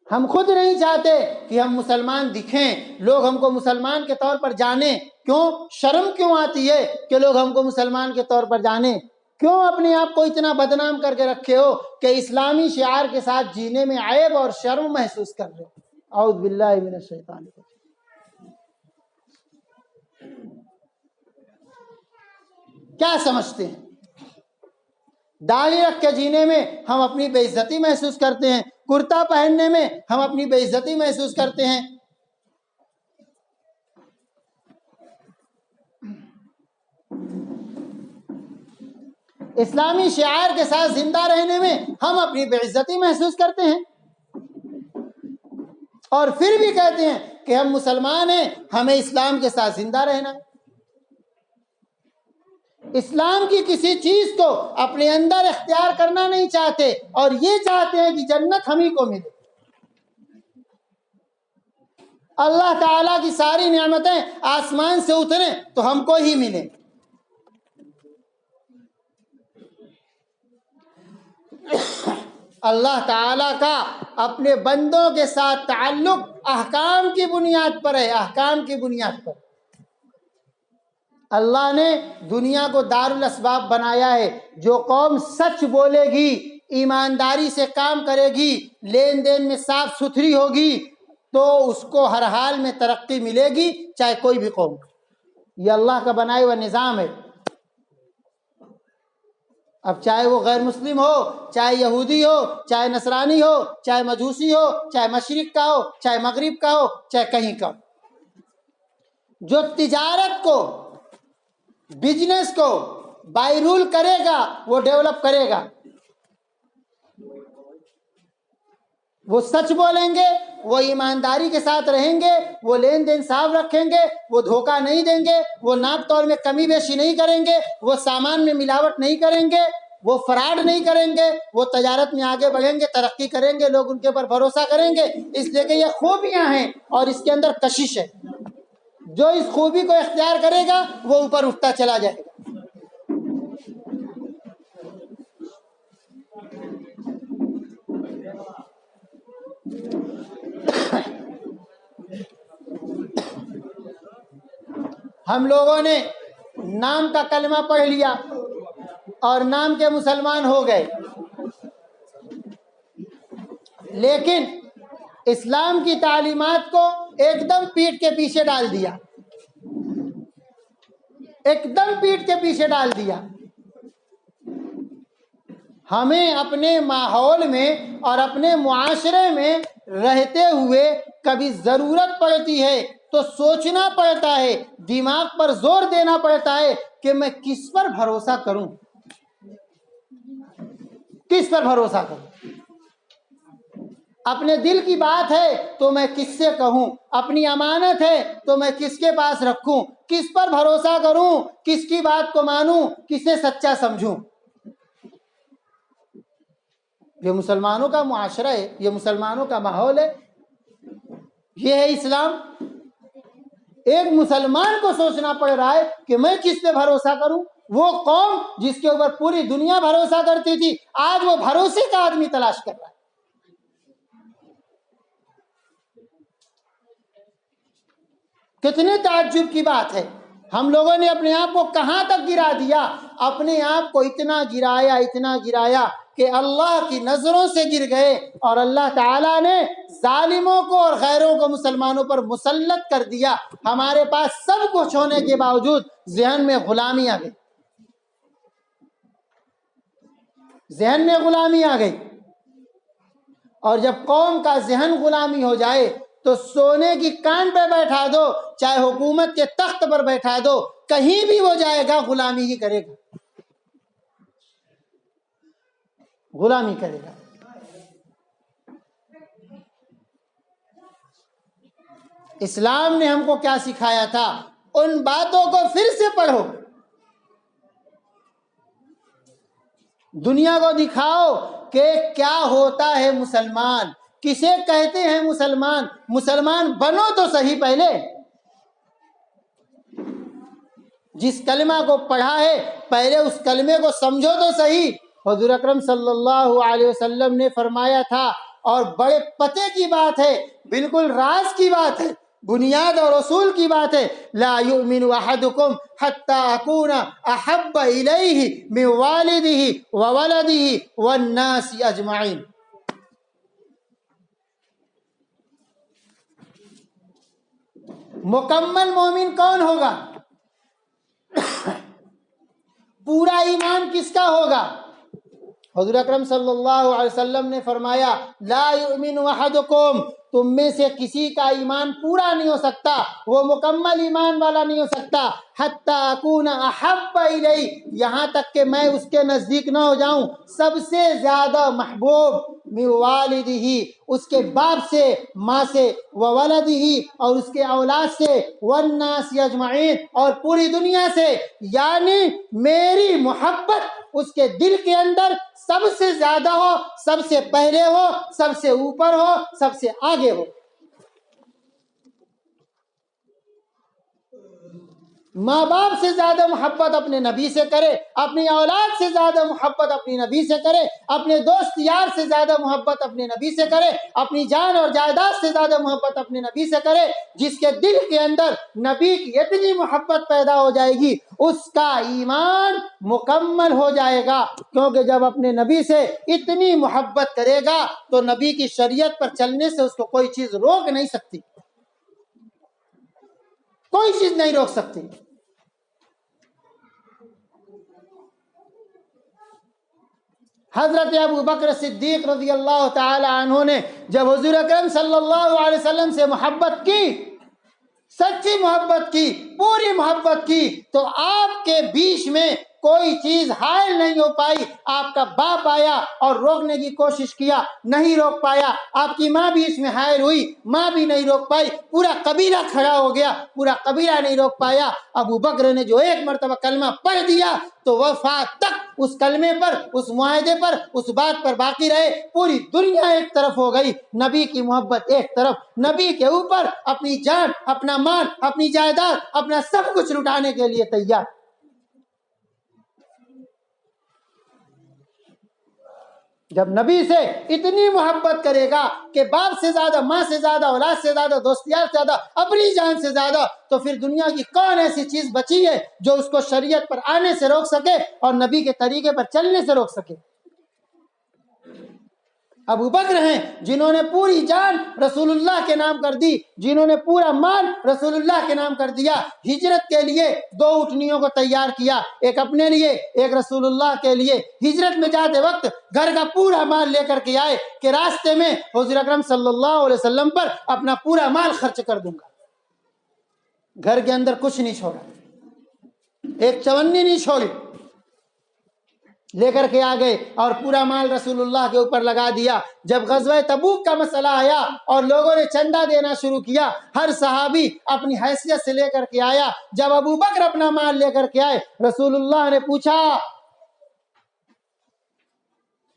ہم خود نہیں چاہتے کہ ہم مسلمان دکھیں، لوگ ہم کو مسلمان کے طور پر جانیں۔ کیوں؟ شرم کیوں آتی ہے کہ لوگ ہم کو مسلمان کے طور پر جانیں؟ کیوں اپنے آپ کو اتنا بدنام کر کے رکھے ہو کہ اسلامی شعار کے ساتھ جینے میں عیب اور شرم محسوس کر رہے ہو؟ اعوذ باللہ من الشیطان الرجیم۔ کیا سمجھتے ہیں؟ داڑھی رکھ کے جینے میں ہم اپنی بے عزتی محسوس کرتے ہیں، کرتا پہننے میں ہم اپنی بے عزتی محسوس کرتے ہیں۔ اسلامی شعار کے ساتھ زندہ رہنے میں ہم اپنی بے عزتی محسوس کرتے ہیں، اور پھر بھی کہتے ہیں کہ ہم مسلمان ہیں، ہمیں اسلام کے ساتھ زندہ رہنا ہے۔ اسلام کی کسی چیز کو اپنے اندر اختیار کرنا نہیں چاہتے، اور یہ چاہتے ہیں کہ جنت ہم ہی کو ملے۔ اللہ تعالیٰ کی ساری نعمتیں آسمان سے اتریں تو ہم کو ہی ملیں۔ اللہ تعالیٰ کا اپنے بندوں کے ساتھ تعلق احکام کی بنیاد پر ہے، احکام کی بنیاد پر۔ اللہ نے دنیا کو دار الاسباب بنایا ہے۔ جو قوم سچ بولے گی، ایمانداری سے کام کرے گی، لین دین میں صاف ستھری ہوگی، تو اس کو ہر حال میں ترقی ملے گی، چاہے کوئی بھی قوم۔ یہ اللہ کا بنایا ہوا نظام ہے۔ اب چاہے وہ غیر مسلم ہو، چاہے یہودی ہو، چاہے نصرانی ہو، چاہے مجوسی ہو، چاہے مشرق کا ہو، چاہے مغرب کا ہو، چاہے کہیں کا ہو، جو تجارت کو، بزنس کو بائی رول کرے گا وہ ڈیولپ کرے گا۔ وہ سچ بولیں گے، وہ ایمانداری کے ساتھ رہیں گے، وہ لین دین صاف رکھیں گے، وہ دھوکہ نہیں دیں گے، وہ ناپ تول میں کمی بیشی نہیں کریں گے، وہ سامان میں ملاوٹ نہیں کریں گے، وہ فراڈ نہیں کریں گے، وہ تجارت میں آگے بڑھیں گے، ترقی کریں گے، لوگ ان کے اوپر بھروسہ کریں گے۔ اس لیے کہ یہ خوبیاں ہیں اور اس کے اندر کشش ہے۔ جو اس خوبی کو اختیار کرے گا وہ اوپر اٹھتا چلا جائے گا۔ ہم لوگوں نے نام کا کلمہ پڑھ لیا اور نام کے مسلمان ہو گئے، لیکن اسلام کی تعلیمات کو ایک دم پیٹھ کے پیچھے ڈال دیا، ایک دم پیٹھ کے پیچھے ڈال دیا۔ ہمیں اپنے ماحول میں اور اپنے معاشرے میں رہتے ہوئے کبھی ضرورت پڑتی ہے تو سوچنا پڑتا ہے، دماغ پر زور دینا پڑتا ہے کہ میں کس پر بھروسہ کروں، کس پر بھروسہ کروں۔ اپنے دل کی بات ہے تو میں کس سے کہوں، اپنی امانت ہے تو میں کس کے پاس رکھوں، کس پر بھروسہ کروں، کس کی بات کو مانوں، کسے سچا سمجھوں۔ یہ مسلمانوں کا معاشرہ ہے، یہ مسلمانوں کا ماحول ہے، یہ ہے اسلام۔ ایک مسلمان کو سوچنا پڑ رہا ہے کہ میں کس پہ بھروسہ کروں۔ وہ قوم جس کے اوپر پوری دنیا بھروسہ کرتی تھی، آج وہ بھروسے کا آدمی تلاش کر رہا ہے۔ کتنے تعجب کی بات ہے، ہم لوگوں نے اپنے آپ کو کہاں تک گرا دیا، اپنے آپ کو اتنا گرایا کہ اللہ کی نظروں سے گر گئے، اور اللہ تعالیٰ نے ظالموں کو اور غیروں کو مسلمانوں پر مسلط کر دیا۔ ہمارے پاس سب کچھ ہونے کے باوجود ذہن میں غلامی آ گئی، ذہن میں غلامی آ گئی۔ اور جب قوم کا ذہن غلامی ہو جائے تو سونے کی کان پہ بیٹھا دو، چاہے حکومت کے تخت پر بیٹھا دو، کہیں بھی وہ جائے گا غلامی ہی کرے گا، غلامی کرے گا۔ اسلام نے ہم کو کیا سکھایا تھا، ان باتوں کو پھر سے پڑھو، دنیا کو دکھاؤ کہ کیا ہوتا ہے مسلمان، کسے کہتے ہیں مسلمان، مسلمان بنو تو صحیح پہلے، جس کلمہ کو پڑھا ہے پہلے اس کلمے کو سمجھو تو صحیح۔ حضور اکرم صلی اللہ علیہ وسلم نے فرمایا تھا، اور بڑے پتے کی بات ہے، بالکل راز کی بات ہے، بنیاد اور اصول کی بات ہے، لا یؤمن احدکم حتی اکون احب الیہ من والدہ وولدہ والناس اجمعین۔ مکمل مومن کون ہوگا؟ پورا ایمان کس کا ہوگا؟ حضور اکرم صلی اللہ علیہ وسلم نے فرمایا، لا یؤمن احدکم، تم میں سے کسی کا ایمان پورا نہیں ہو سکتا، وہ مکمل ایمان والا نہیں ہو سکتا، حتی اکون احب الیہ، یہاں تک کہ میں اس کے نزدیک نہ ہو جاؤں سب سے زیادہ محبوب، من والدہ، اس کے باپ سے، ماں سے، وولدہ، اور اس کے اولاد سے، والناس اجمعین، اور پوری دنیا سے، یعنی میری محبت اس کے دل کے اندر سب سے زیادہ ہو، سب سے پہلے ہو، سب سے اوپر ہو، سب سے آگے ہو۔ ماں باپ سے زیادہ محبت اپنے نبی سے کرے، اپنی اولاد سے زیادہ محبت اپنی نبی سے کرے، اپنے دوست یار سے زیادہ محبت اپنے نبی سے کرے، اپنی جان اور جائیداد سے زیادہ محبت اپنے نبی سے کرے۔ جس کے دل کے اندر نبی کی اتنی محبت پیدا ہو جائے گی، اس کا ایمان مکمل ہو جائے گا، کیونکہ جب اپنے نبی سے اتنی محبت کرے گا تو نبی کی شریعت پر چلنے سے اس کو کوئی چیز روک نہیں سکتی، کوئی چیز نہیں روک سکتی۔ حضرت ابو بکر صدیق رضی اللہ تعالی عنہ نے جب حضور اکرم صلی اللہ علیہ وسلم سے محبت کی، سچی محبت کی، پوری محبت کی، تو آپ کے بیچ میں کوئی چیز حائل نہیں ہو پائی۔ آپ کا باپ آیا اور روکنے کی کوشش کیا، نہیں روک پایا۔ آپ کی ماں بھی اس میں حائل ہوئی، ماں بھی نہیں روک پائی۔ پورا قبیلہ کھڑا ہو گیا، پورا قبیلہ نہیں روک پایا۔ ابو بکر نے جو ایک مرتبہ کلمہ پڑھ دیا تو وفات تک اس کلمے پر، اس معاہدے پر، اس بات پر باقی رہے۔ پوری دنیا ایک طرف ہو گئی، نبی کی محبت ایک طرف، نبی کے اوپر اپنی جان، اپنا مال، اپنی جائیداد، اپنا سب کچھ لٹانے کے لیے تیار۔ جب نبی سے اتنی محبت کرے گا کہ باپ سے زیادہ، ماں سے زیادہ، اولاد سے زیادہ، دوستیار سے زیادہ، اپنی جان سے زیادہ، تو پھر دنیا کی کون ایسی چیز بچی ہے جو اس کو شریعت پر آنے سے روک سکے اور نبی کے طریقے پر چلنے سے روک سکے؟ ابو بکر ہیں جنہوں نے پوری جان رسول اللہ کے نام کر دی، جنہوں نے پورا مال رسول اللہ کے نام کر دیا۔ ہجرت کے لیے 2 اونٹنیوں کو تیار کیا، ایک اپنے لیے، ایک رسول اللہ کے لیے۔ ہجرت میں جاتے وقت گھر کا پورا مال لے کر کے آئے کہ راستے میں حضور اکرم صلی اللہ علیہ وسلم پر اپنا پورا مال خرچ کر دوں گا۔ گھر کے اندر کچھ نہیں چھوڑا، ایک چونی نہیں چھوڑی، لے کر کے آ گئے اور پورا مال رسول اللہ کے اوپر لگا دیا۔ جب غزوہ تبوک کا مسئلہ آیا اور لوگوں نے چندہ دینا شروع کیا، ہر صحابی اپنی حیثیت سے لے کر کے آیا۔ جب ابو بکر اپنا مال لے کر کے آئے، رسول اللہ نے پوچھا،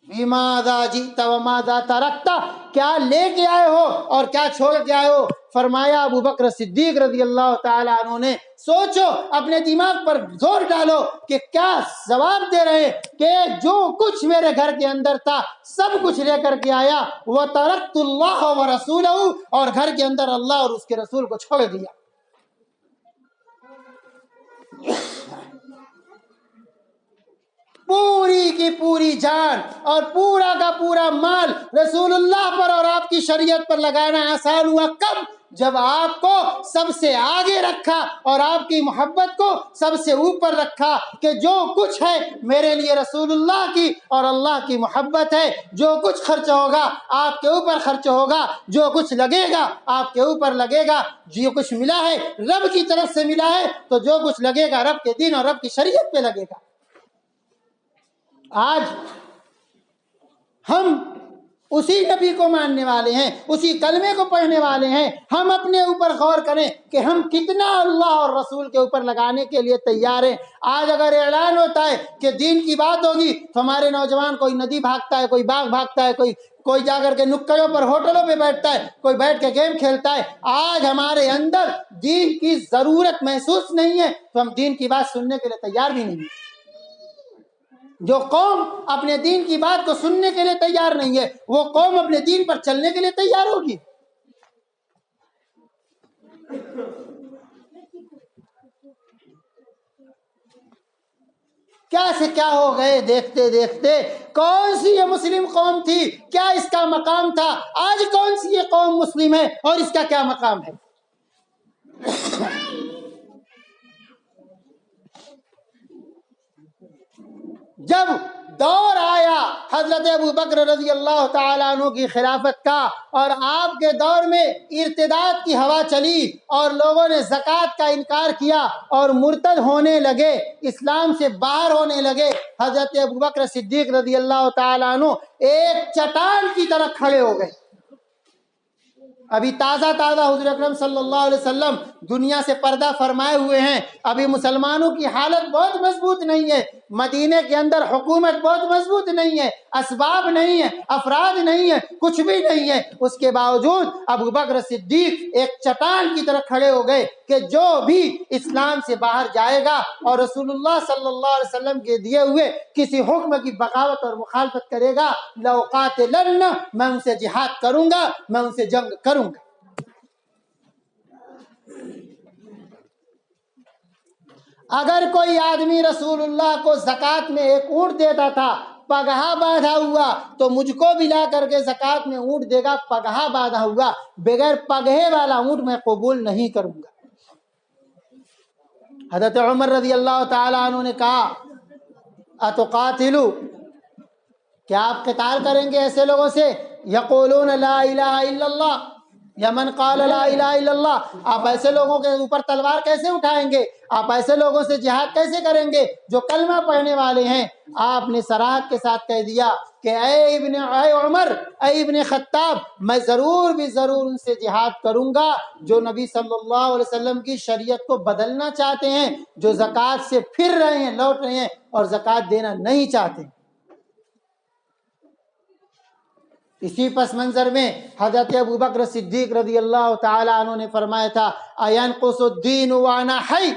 بِمَاذَا جِئْتَ وَمَاذَا تَرَكْتَ، کیا لے کے آئے ہو اور کیا چھوڑ کے آئے ہو؟ فرمایا ابو بکر صدیق رضی اللہ تعالی عنہ نے، سوچو، اپنے دماغ پر زور ڈالو کہ کیا جواب دے رہے، کہ جو کچھ میرے گھر کے اندر تھا سب کچھ لے کر کے آیا، وَتَرَكْتُ اللَّهَ وَرَسُولَهُ، اور گھر کے اندر اللہ اور اس کے رسول کو چھوڑ دیا۔ پوری کی پوری جان اور پورا کا پورا مال رسول اللہ پر اور آپ کی شریعت پر لگانا آسان ہوا کب؟ جب آپ کو سب سے آگے رکھا اور آپ کی محبت کو سب سے اوپر رکھا کہ جو کچھ ہے میرے لیے رسول اللہ کی اور اللہ کی محبت ہے، جو کچھ خرچ ہوگا آپ کے اوپر خرچ ہوگا، جو کچھ لگے گا آپ کے اوپر لگے گا، جو کچھ ملا ہے رب کی طرف سے ملا ہے تو جو کچھ لگے گا رب کے دین اور رب کی شریعت پہ لگے گا۔ آج ہم اسی نبی کو ماننے والے ہیں، اسی کلمے کو پڑھنے والے ہیں، ہم اپنے اوپر غور کریں کہ ہم کتنا اللہ اور رسول کے اوپر لگانے کے لیے تیار ہیں۔ آج اگر اعلان ہوتا ہے کہ دین کی بات ہوگی تو ہمارے نوجوان کوئی ندی بھاگتا ہے، کوئی باغ بھاگتا ہے، کوئی جا کر کے نکڑوں پر ہوٹلوں پہ بیٹھتا ہے، کوئی بیٹھ کے گیم کھیلتا ہے۔ آج ہمارے اندر دین کی ضرورت محسوس نہیں ہے تو ہم دین کی بات سننے کے لیے تیار بھی نہیں ہیں۔ جو قوم اپنے دین کی بات کو سننے کے لیے تیار نہیں ہے وہ قوم اپنے دین پر چلنے کے لیے تیار ہوگی؟ کیا سے کیا ہو گئے دیکھتے دیکھتے۔ کون سی یہ مسلم قوم تھی؟ کیا اس کا مقام تھا؟ آج کون سی یہ قوم مسلم ہے اور اس کا کیا مقام ہے؟ جب دور آیا حضرت ابو بکر رضی اللہ تعالیٰ عنہ کی خلافت کا اور آپ کے دور میں ارتداد کی ہوا چلی اور لوگوں نے زکوٰۃ کا انکار کیا اور مرتد ہونے لگے، اسلام سے باہر ہونے لگے، حضرت ابو بکر صدیق رضی اللہ تعالیٰ عنہ ایک چٹان کی طرح کھڑے ہو گئے۔ ابھی تازہ حضور اکرم صلی اللہ علیہ وسلم دنیا سے پردہ فرمائے ہوئے ہیں، ابھی مسلمانوں کی حالت بہت مضبوط نہیں ہے، مدینے کے اندر حکومت بہت مضبوط نہیں ہے، اسباب نہیں ہے، افراد نہیں ہے، کچھ بھی نہیں ہے۔ اس کے باوجود ابو بکر صدیق ایک چٹان کی طرح کھڑے ہو گئے کہ جو بھی اسلام سے باہر جائے گا اور رسول اللہ صلی اللہ علیہ وسلم کے دیے ہوئے کسی حکم کی بغاوت اور مخالفت کرے گا، لَأُقَاتِلَنَّ، میں ان سے جہاد کروں گا، میں ان سے جنگ کروں گا۔ اگر کوئی آدمی رسول اللہ کو زکوٰۃ میں ایک اونٹ دیتا تھا پگہا باندھا ہوا تو مجھ کو بھی لا کر کے زکوٰۃ میں اونٹ دے گا پگہا باندھا ہوا، بغیر پگہے والا اونٹ میں قبول نہیں کروں گا۔ حضرت عمر رضی اللہ تعالیٰ عنہ نے کہا اتقاتلوا، کیا آپ قتال کریں گے ایسے لوگوں سے یقولون لا الہ الا اللہ یا من قال لا الہ الا اللہ؟ آپ ایسے لوگوں کے اوپر تلوار کیسے اٹھائیں گے؟ آپ ایسے لوگوں سے جہاد کیسے کریں گے جو کلمہ پڑھنے والے ہیں؟ آپ نے صراحت کے ساتھ کہہ دیا کہ اے عمر، اے ابن خطاب، میں ضرور بھی ضرور ان سے جہاد کروں گا جو نبی صلی اللہ علیہ وسلم کی شریعت کو بدلنا چاہتے ہیں، جو زکوٰۃ سے پھر رہے ہیں، لوٹ رہے ہیں اور زکوٰۃ دینا نہیں چاہتے۔ اسی پس منظر میں حضرت ابو بکر صدیق رضی اللہ تعالیٰ عنہ نے فرمایا تھا اَيَنْقُصُ الدِّينُ وَأَنَا حَيٌّ،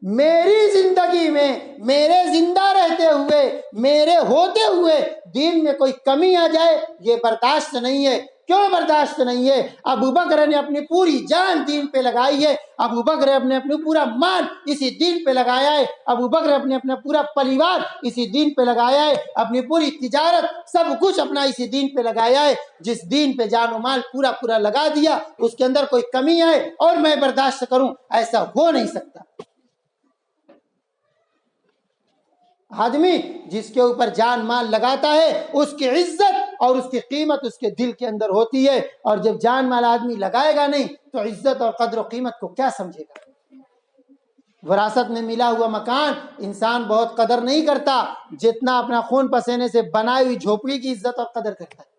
میری زندگی میں، میرے زندہ رہتے ہوئے، میرے ہوتے ہوئے دین میں کوئی کمی آ جائے یہ برداشت نہیں ہے۔ کیوں برداشت نہیں ہے؟ ابو بکر نے اپنی پوری جان دین پہ لگائی ہے، ابو بکر نے اپنا پورا مال اسی دین پہ لگایا ہے، ابو بکر اپنے اپنا پورا پریوار اسی دین پہ لگایا ہے، اپنی پوری تجارت سب کچھ اپنا اسی دین پہ لگایا ہے۔ جس دین پہ جان و مال پورا لگا دیا اس کے اندر کوئی کمی آئے اور میں برداشت کروں، ایسا ہو نہیں سکتا۔ آدمی جس کے اوپر جان مال لگاتا ہے اس کی عزت اور اس کی قیمت اس کے دل کے اندر ہوتی ہے، اور جب جان مال آدمی لگائے گا نہیں تو عزت اور قدر و قیمت کو کیا سمجھے گا؟ وراثت میں ملا ہوا مکان انسان بہت قدر نہیں کرتا جتنا اپنا خون پسینے سے بنائی ہوئی جھوپڑی کی عزت اور قدر کرتا ہے۔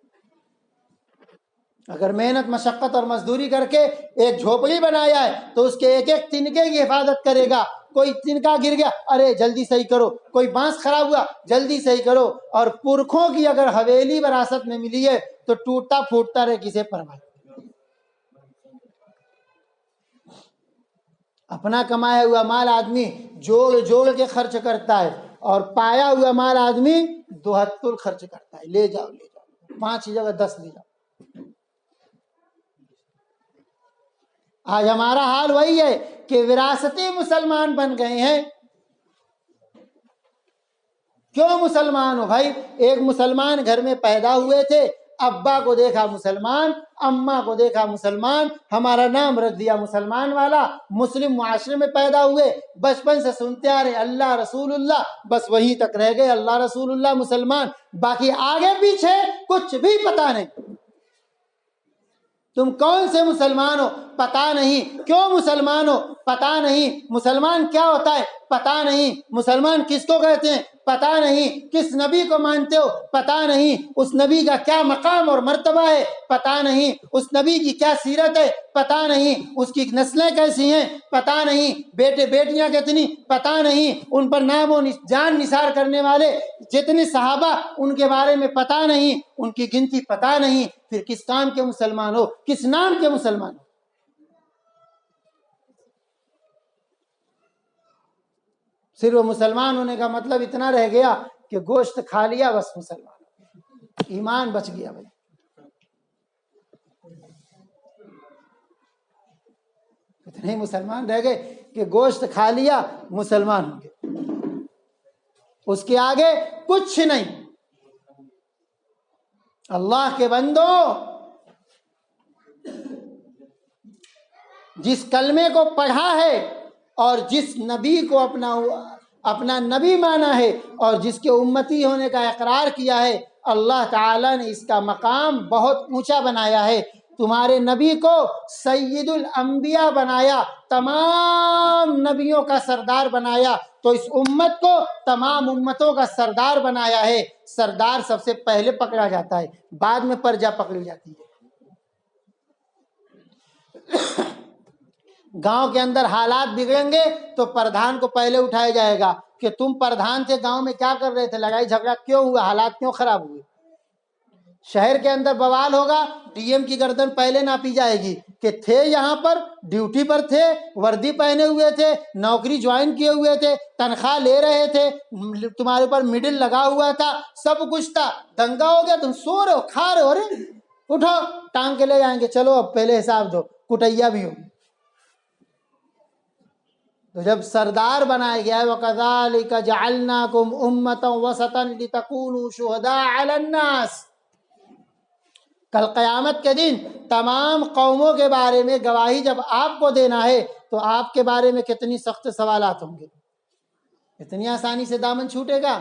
اگر محنت مشقت اور مزدوری کر کے ایک جھوپڑی بنایا ہے تو اس کے ایک ایک تنکے کی حفاظت کرے گا۔ کوئی تنکا گر گیا، ارے جلدی صحیح کرو، کوئی بانس خراب ہوا جلدی صحیح کرو، اور پرکھوں کی اگر حویلی وراثت میں ملی ہے تو ٹوٹتا پھوٹتا رہے کسے پرواہ۔ اپنا کمایا ہوا مال آدمی جوڑ کے خرچ کرتا ہے اور پایا ہوا مال آدمی دوہتل خرچ کرتا ہے، لے جاؤ 5 کی جگہ 10 لے جاؤ۔ آج ہمارا حال وہی ہے کہ وراثتی مسلمان بن گئے ہیں، کیوں مسلمان ہو بھائی؟ ایک مسلمان گھر میں پیدا ہوئے تھے، ابا کو دیکھا مسلمان، اماں کو دیکھا مسلمان، ہمارا نام رکھ دیا مسلمان والا، مسلم معاشرے میں پیدا ہوئے، بچپن سے سنتے آ رہے اللہ رسول اللہ، بس وہیں تک رہ گئے، اللہ رسول اللہ مسلمان، باقی آگے پیچھے کچھ بھی پتہ نہیں۔ تم کون سے مسلمان ہو پتہ نہیں، کیوں مسلمان ہو پتہ نہیں، مسلمان کیا ہوتا ہے پتہ نہیں، مسلمان کس کو کہتے ہیں پتہ نہیں، کس نبی کو مانتے ہو پتہ نہیں، اس نبی کا کیا مقام اور مرتبہ ہے پتہ نہیں، اس نبی کی کیا سیرت ہے پتہ نہیں، اس کی نسلیں کیسی ہیں پتہ نہیں، بیٹے بیٹیاں کتنی پتہ نہیں، ان پر نام و جان نثار کرنے والے جتنے صحابہ ان کے بارے میں پتہ نہیں، ان کی گنتی پتہ نہیں، پھر کس کام کے مسلمان ہو، کس نام کے مسلمان ہو؟ صرف مسلمان ہونے کا مطلب اتنا رہ گیا کہ گوشت کھا لیا بس مسلمان، ایمان بچ گیا بھائی۔ اتنے مسلمان رہ گئے کہ گوشت کھا لیا مسلمان ہو گئے، اس کے آگے کچھ نہیں۔ اللہ کے بندو، جس کلمے کو پڑھا ہے اور جس نبی کو اپنا نبی مانا ہے اور جس کے امتی ہونے کا اقرار کیا ہے، اللہ تعالیٰ نے اس کا مقام بہت اونچا بنایا ہے۔ تمہارے نبی کو سید الانبیاء بنایا، تمام نبیوں کا سردار بنایا، تو اس امت کو تمام امتوں کا سردار بنایا ہے۔ سردار سب سے پہلے پکڑا جاتا ہے، بعد میں پرجا پکڑی جاتی ہے۔ گاؤں کے اندر حالات بگڑیں گے تو پردھان کو پہلے اٹھایا جائے گا کہ تم پردھان تھے، گاؤں میں کیا کر رہے تھے، لڑائی جھگڑا کیوں ہوا، حالات کیوں خراب ہوئے۔ شہر کے اندر بوال ہوگا، ڈی ایم کی گردن پہلے ناپی جائے گی کہ تھے یہاں پر، ڈیوٹی پر تھے، وردی پہنے ہوئے تھے، نوکری جوائن کیے ہوئے تھے، تنخواہ لے رہے تھے، تمہارے اوپر مڈل لگا ہوا تھا، سب کچھ تھا، دنگا ہو گیا، تم سو رہے ہو کھا رہے ہو، ارے اٹھو ٹانگ کے لے جائیں گے، چلو اب پہلے حساب دو، کٹیا بھی ہو۔ تو جب سردار بنایا گیا ہے وَكَذَلِكَ جَعَلْنَاكُمْ أُمَّةً وَسَطًا لِتَكُونُوا شُهَدَاءَ عَلَى النَّاسِ، کل قیامت کے دن تمام قوموں کے بارے میں گواہی جب آپ کو دینا ہے تو آپ کے بارے میں کتنی سخت سوالات ہوں گے، اتنی آسانی سے دامن چھوٹے گا؟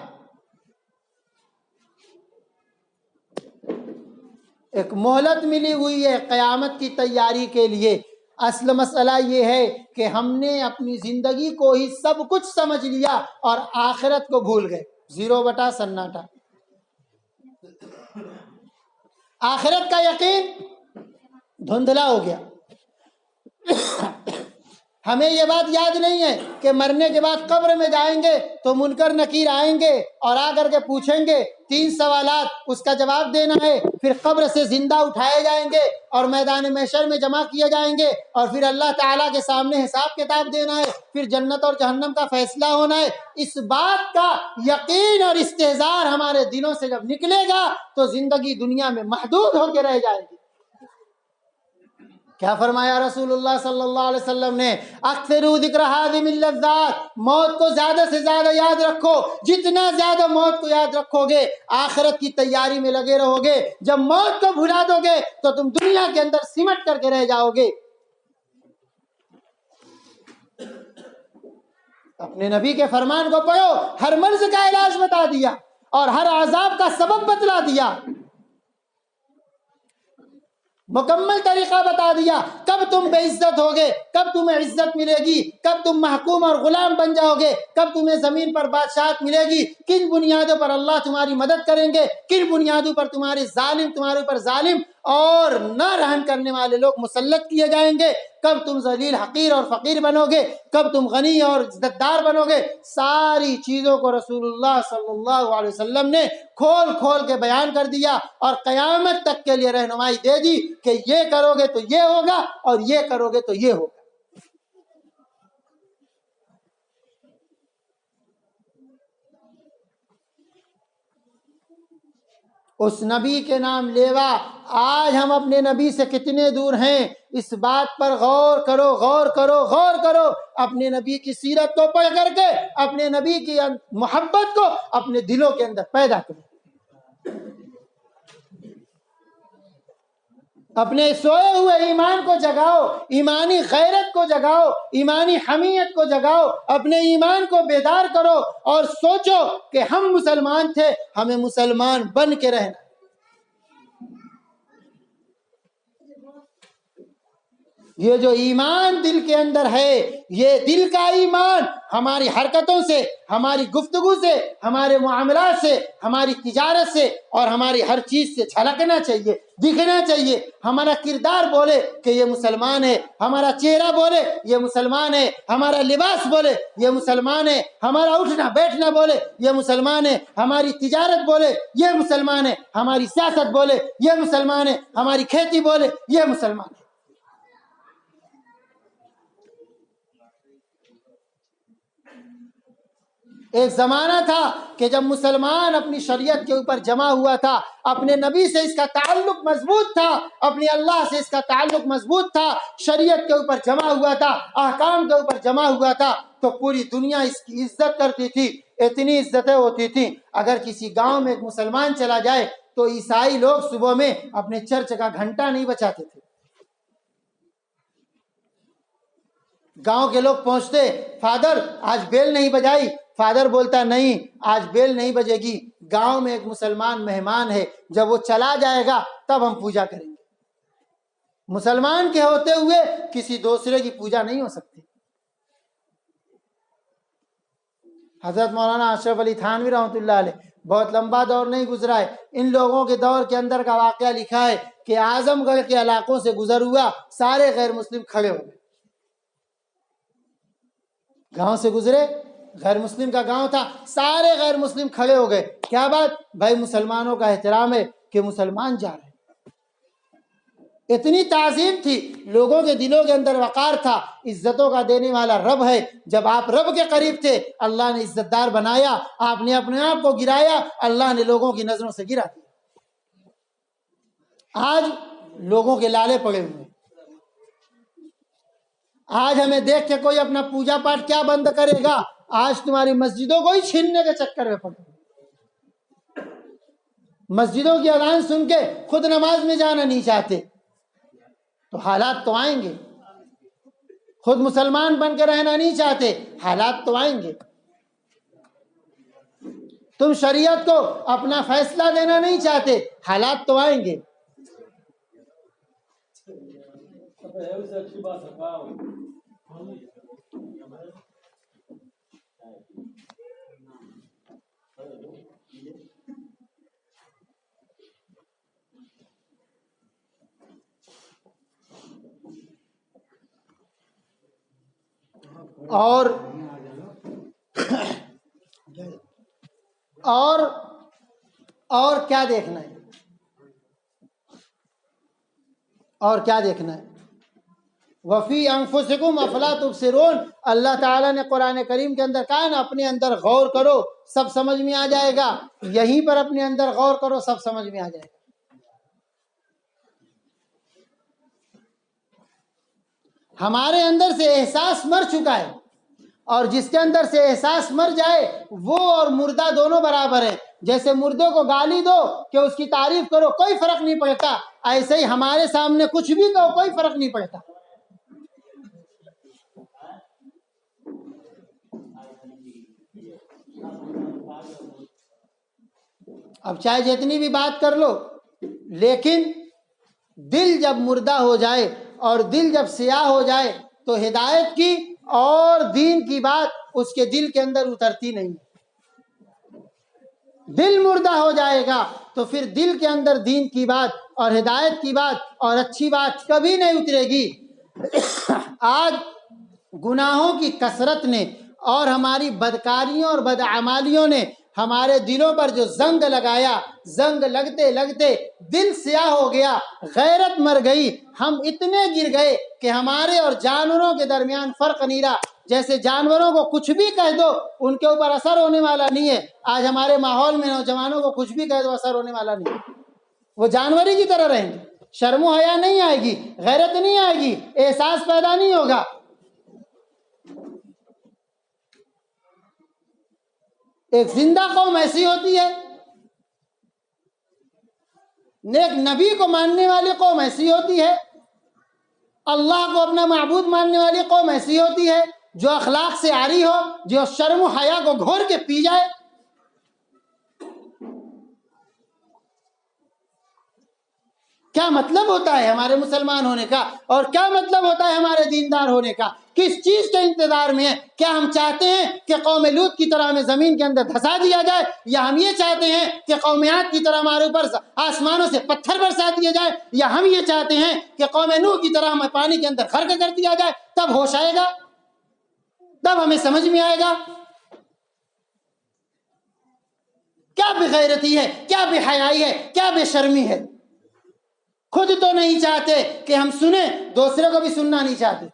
ایک مہلت ملی ہوئی ہے قیامت کی تیاری کے لیے۔ اصل مسئلہ یہ ہے کہ ہم نے اپنی زندگی کو ہی سب کچھ سمجھ لیا اور آخرت کو بھول گئے، 0 سناٹا۔ آخرت کا یقین دھندلا ہو گیا۔ ہمیں یہ بات یاد نہیں ہے کہ مرنے کے بعد قبر میں جائیں گے تو منکر نکیر آئیں گے اور آ کر کے پوچھیں گے 3 سوالات، اس کا جواب دینا ہے، پھر قبر سے زندہ اٹھائے جائیں گے اور میدان محشر میں جمع کیے جائیں گے اور پھر اللہ تعالیٰ کے سامنے حساب کتاب دینا ہے، پھر جنت اور جہنم کا فیصلہ ہونا ہے۔ اس بات کا یقین اور استحضار ہمارے دلوں سے جب نکلے گا تو زندگی دنیا میں محدود ہو کے رہ جائے گی۔ کیا فرمایا رسول اللہ صلی اللہ علیہ وسلم نے؟ اکثروا ذکر ہذم اللذات، موت کو زیادہ سے زیادہ یاد رکھو، جتنا زیادہ موت کو یاد رکھو گے آخرت کی تیاری میں لگے رہو گے۔ جب موت کو بھلا دو گے تو تم دنیا کے اندر سمٹ کر کے رہ جاؤ گے۔ اپنے نبی کے فرمان کو پڑھو، ہر مرض کا علاج بتا دیا اور ہر عذاب کا سبب بتلا دیا، مکمل طریقہ بتا دیا، کب تم بے عزت ہوگے، کب تمہیں عزت ملے گی، کب تم محکوم اور غلام بن جاؤ گے، کب تمہیں زمین پر بادشاہت ملے گی، کن بنیادوں پر اللہ تمہاری مدد کریں گے، کن بنیادوں پر تمہارے اوپر ظالم اور نہ رحم کرنے والے لوگ مسلط کیے جائیں گے، کب تم ذلیل حقیر اور فقیر بنو گے، کب تم غنی اور عزتدار بنو گے۔ ساری چیزوں کو رسول اللہ صلی اللہ علیہ وسلم نے کھول کھول کے بیان کر دیا اور قیامت تک کے لیے رہنمائی دے دی کہ یہ کرو گے تو یہ ہوگا اور یہ کرو گے تو یہ ہوگا۔ اس نبی کے نام لیوا آج ہم اپنے نبی سے کتنے دور ہیں، اس بات پر غور کرو، غور کرو، غور کرو۔ اپنے نبی کی سیرت کو پڑھ کر کے اپنے نبی کی محبت کو اپنے دلوں کے اندر پیدا کرو، اپنے سوئے ہوئے ایمان کو جگاؤ، ایمانی غیرت کو جگاؤ، ایمانی حمیت کو جگاؤ، اپنے ایمان کو بیدار کرو اور سوچو کہ ہم مسلمان تھے، ہمیں مسلمان بن کے رہنا۔ یہ جو ایمان دل کے اندر ہے، یہ دل کا ایمان ہماری حرکتوں سے، ہماری گفتگو سے، ہمارے معاملات سے، ہماری تجارت سے اور ہماری ہر چیز سے جھلکنا چاہیے، دکھنا چاہیے۔ ہمارا کردار بولے کہ یہ مسلمان ہے، ہمارا چہرہ بولے یہ مسلمان ہے، ہمارا لباس بولے یہ مسلمان ہے، ہمارا اٹھنا بیٹھنا بولے یہ مسلمان ہے، ہماری تجارت بولے یہ مسلمان ہے، ہماری سیاست بولے یہ مسلمان ہے، ہماری کھیتی بولے یہ مسلمان ہے۔ ایک زمانہ تھا کہ جب مسلمان اپنی شریعت کے اوپر جمع ہوا تھا، اپنے نبی سے اس کا تعلق مضبوط تھا، اپنے اللہ سے اس کا تعلق مضبوط تھا، شریعت کے اوپر جمع ہوا تھا، احکام کے اوپر جمع ہوا تھا، تو پوری دنیا اس کی عزت کرتی تھی، اتنی عزتیں ہوتی تھیں۔ اگر کسی گاؤں میں ایک مسلمان چلا جائے تو عیسائی لوگ صبح میں اپنے چرچ کا گھنٹا نہیں بجاتے تھے۔ گاؤں کے لوگ پہنچتے، فادر آج بیل نہیں بجائی، فادر بولتا نہیں آج بیل نہیں بجے گی، گاؤں میں ایک مسلمان مہمان ہے، جب وہ چلا جائے گا تب ہم پوجا کریں گے۔ مسلمان کے ہوتے ہوئے کسی دوسرے کی پوجا نہیں ہو سکتی۔ حضرت مولانا اشرف علی تھانوی رحمۃ اللہ علیہ، بہت لمبا دور نہیں گزرا ہے، ان لوگوں کے دور کے اندر کا واقعہ لکھا ہے کہ اعظم گڑھ کے علاقوں سے گزر ہوا، سارے غیر مسلم کھڑے ہو گئے۔ گاؤں سے گزرے، غیر مسلم کا گاؤں تھا، سارے غیر مسلم کھڑے ہو گئے۔ کیا بات؟ بھائی مسلمانوں کا احترام ہے کہ مسلمان جا رہے ہیں۔ اتنی تعظیم تھی، لوگوں کے دلوں کے اندر وقار تھا، عزتوں کا دینے والا رب ہے۔ جب آپ رب کے قریب تھے اللہ نے عزت دار بنایا، آپ نے اپنے آپ کو گرایا، اللہ نے لوگوں کی نظروں سے گرا دیا۔ آج لوگوں کے لالے پڑے ہوئے ہیں۔ آج ہمیں دیکھ کے کوئی اپنا پوجا پاٹ کیا بند کرے گا؟ آج تمہاری مسجدوں کو ہی چھیننے کے چکر میں پڑے، مسجدوں کی اذان سن کے خود نماز میں جانا نہیں چاہتے، تو حالات تو آئیں گے۔ خود مسلمان بن کے رہنا نہیں چاہتے، حالات تو آئیں گے۔ تم شریعت کو اپنا فیصلہ دینا نہیں چاہتے، حالات تو آئیں گے۔ اور کیا دیکھنا ہے؟ اور کیا دیکھنا ہے؟ وفی انفسکم افلا تبصرون، اللہ تعالیٰ نے قرآن کریم کے اندر کہا نا، اپنے اندر غور کرو سب سمجھ میں آ جائے گا۔ یہیں پر اپنے اندر غور کرو سب سمجھ میں آ جائے گا۔ ہمارے اندر سے احساس مر چکا ہے، اور جس کے اندر سے احساس مر جائے وہ اور مردہ دونوں برابر ہیں۔ جیسے مردے کو گالی دو کہ اس کی تعریف کرو، کوئی فرق نہیں پڑتا، ایسے ہی ہمارے سامنے کچھ بھی کہو کوئی فرق نہیں پڑتا۔ اب چاہے جتنی بھی بات کر لو، لیکن دل جب مردہ ہو جائے اور دل جب سیاہ ہو جائے تو ہدایت کی اور دین کی بات اس کے دل کے اندر اترتی نہیں۔ دل مردہ ہو جائے گا تو پھر دل کے اندر دین کی بات اور ہدایت کی بات اور اچھی بات کبھی نہیں اترے گی۔ آج گناہوں کی کثرت نے اور ہماری بدکاریوں اور بدعمالیوں نے ہمارے دلوں پر جو زنگ لگایا، زنگ لگتے لگتے دل سیاہ ہو گیا، غیرت مر گئی، ہم اتنے گر گئے کہ ہمارے اور جانوروں کے درمیان فرق نہیں رہا۔ جیسے جانوروں کو کچھ بھی کہہ دو ان کے اوپر اثر ہونے والا نہیں ہے، آج ہمارے ماحول میں نوجوانوں کو کچھ بھی کہہ دو اثر ہونے والا نہیں ہے، وہ جانوری کی طرح رہیں گے، شرم و حیا نہیں آئے گی، غیرت نہیں آئے گی، احساس پیدا نہیں ہوگا۔ ایک زندہ قوم ایسی ہوتی ہے، نیک نبی کو ماننے والی قوم ایسی ہوتی ہے، اللہ کو اپنا معبود ماننے والی قوم ایسی ہوتی ہے جو اخلاق سے عاری ہو، جو شرم و حیا کو گھور کے پی جائے۔ کیا مطلب ہوتا ہے ہمارے مسلمان ہونے کا، اور کیا مطلب ہوتا ہے ہمارے دیندار ہونے کا؟ کس چیز کے انتظار میں ہے؟ کیا ہم چاہتے ہیں کہ قوم لوط کی طرح ہمیں زمین کے اندر دھسا دیا جائے، یا ہم یہ چاہتے ہیں کہ قوم عاد کی طرح ہمارے اوپر آسمانوں سے پتھر برسا دیا جائے، یا ہم یہ چاہتے ہیں کہ قوم نوح کی طرح ہمیں پانی کے اندر غرق کر دیا جائے؟ تب ہوش آئے گا، تب ہمیں سمجھ میں آئے گا کیا بے غیرتی ہے، کیا بے حیائی ہے، کیا بے شرمی ہے۔ خود تو نہیں چاہتے کہ ہم سنیں، دوسرے کو بھی سننا نہیں چاہتے۔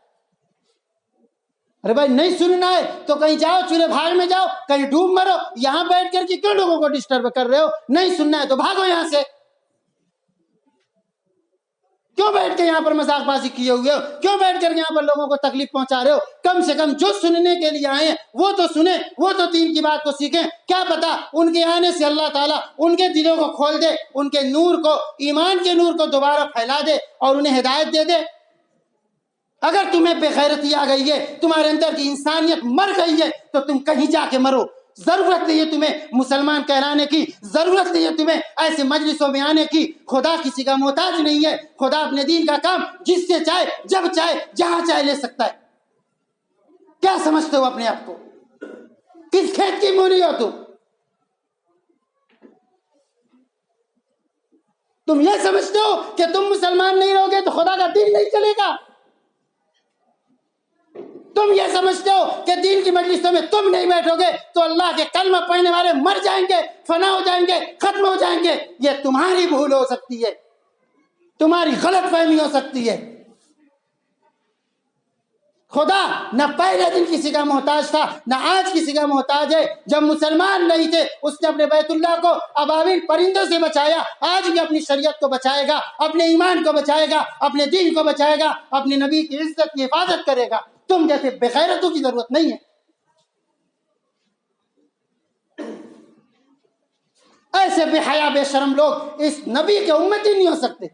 ارے بھائی نہیں سننا ہے تو کہیں جاؤ، چولہے بھاگ میں جاؤ، کہیں ڈوب مرو، یہاں بیٹھ کر کے کیوں لوگوں کو ڈسٹرب کر رہے ہو؟ نہیں سننا ہے تو بھاگو یہاں سے، کیوں بیٹھ کے یہاں پر مذاق بازی کیے ہوئے ہو؟ کیوں بیٹھ کر یہاں پر لوگوں کو تکلیف پہنچا رہے ہو؟ کم سے کم جو سننے کے لیے آئے ہیں وہ تو سنیں، وہ تو دین کی بات کو سیکھیں۔ کیا پتا ان کے آنے سے اللہ تعالیٰ ان کے دلوں کو کھول دے، ان کے نور کو، ایمان کے نور کو دوبارہ پھیلا دے اور انہیں ہدایت دے دے۔ اگر تمہیں بے غیرتی آ گئی ہے، تمہارے اندر کی انسانیت مر گئی ہے، تو تم کہیں جا کے مرو۔ ضرورت نہیں ہے تمہیں مسلمان کہلانے کی، ضرورت نہیں ہے تمہیں ایسے مجلسوں میں آنے کی۔ خدا کسی کا محتاج نہیں ہے، خدا اپنے دین کا کام جس سے چاہے، جب چاہے، جہاں چاہے لے سکتا ہے۔ کیا سمجھتے ہو اپنے آپ کو؟ کس کھیت کی مولی ہو تم یہ سمجھتے ہو کہ تم مسلمان نہیں رہو گے تو خدا کا دین نہیں چلے گا؟ تم یہ سمجھتے ہو کہ دین کی مجلسوں میں تم نہیں بیٹھو گے تو اللہ کے کلمہ پڑھنے والے مر جائیں گے، فنا ہو جائیں گے، ختم ہو جائیں گے؟ یہ تمہاری بھول ہو سکتی ہے، تمہاری غلط فہمی ہو سکتی ہے۔ خدا نہ پہلے دن کسی کا محتاج تھا، نہ آج کسی کا محتاج ہے۔ جب مسلمان نہیں تھے اس نے اپنے بیت اللہ کو ابابیل پرندوں سے بچایا، آج بھی اپنی شریعت کو بچائے گا، اپنے ایمان کو بچائے گا، اپنے دین کو بچائے گا، اپنے نبی کی عزت کی حفاظت کرے گا۔ تم جیسے بے غیرتوں کی ضرورت نہیں ہے۔ ایسے بے حیا بے شرم لوگ اس نبی کے امتی نہیں ہو سکتے۔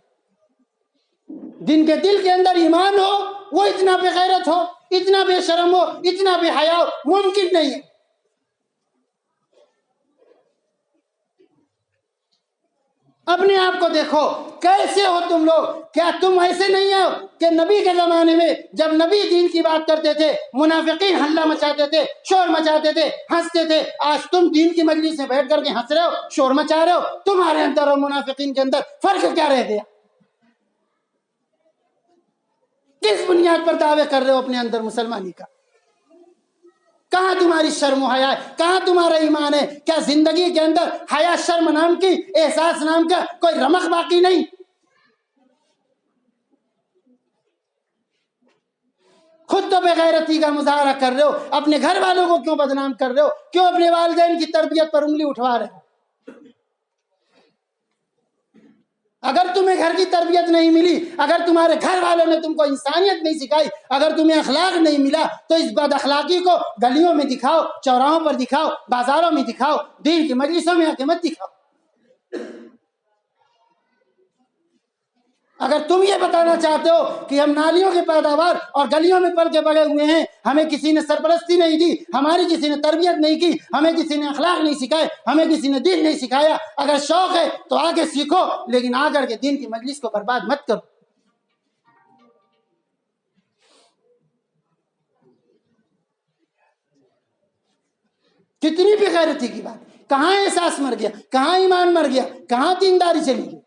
جن کے دل کے اندر ایمان ہو وہ اتنا بے غیرت ہو، اتنا بے شرم ہو، اتنا بے حیا ہو، ممکن نہیں ہے۔ اپنے آپ کو دیکھو کیسے ہو تم لوگ؟ کیا تم ایسے نہیں ہو کہ نبی کے زمانے میں جب نبی دین کی بات کرتے تھے منافقین ہلہ مچاتے تھے، شور مچاتے تھے، ہنستے تھے؟ آج تم دین کی مجلس میں بیٹھ کر کے ہنس رہے ہو، شور مچا رہے ہو۔ تمہارے اندر اور منافقین کے اندر فرق کیا رہ گیا؟ کس بنیاد پر دعوے کر رہے ہو اپنے اندر مسلمانی کا؟ کہاں تمہاری شرم و حیا ہے؟ کہاں تمہارا ایمان ہے؟ کیا زندگی کے اندر حیا شرم نام کی، احساس نام کا کوئی رمق باقی نہیں؟ خود تو بے غیرتی کا مظاہرہ کر رہے ہو، اپنے گھر والوں کو کیوں بدنام کر رہے ہو؟ کیوں اپنے والدین کی تربیت پر انگلی اٹھوا رہے ہو؟ اگر تمہیں گھر کی تربیت نہیں ملی، اگر تمہارے گھر والوں نے تم کو انسانیت نہیں سکھائی، اگر تمہیں اخلاق نہیں ملا، تو اس بد اخلاقی کو گلیوں میں دکھاؤ، چوراہوں پر دکھاؤ، بازاروں میں دکھاؤ، دین کی مجلسوں میں آ کے مت دکھاؤ۔ اگر تم یہ بتانا چاہتے ہو کہ ہم نالیوں کی پیداوار اور گلیوں میں پل کے بڑے ہوئے ہیں، ہمیں کسی نے سرپرستی نہیں دی، ہماری کسی نے تربیت نہیں کی، ہمیں کسی نے اخلاق نہیں سکھائے، ہمیں کسی نے دین نہیں سکھایا، اگر شوق ہے تو آگے سیکھو، لیکن آ کر کے دین کی مجلس کو برباد مت کرو۔ کتنی بے غیرتی کی بات! کہاں احساس مر گیا؟ کہاں ایمان مر گیا؟ کہاں دینداری چلی گئی؟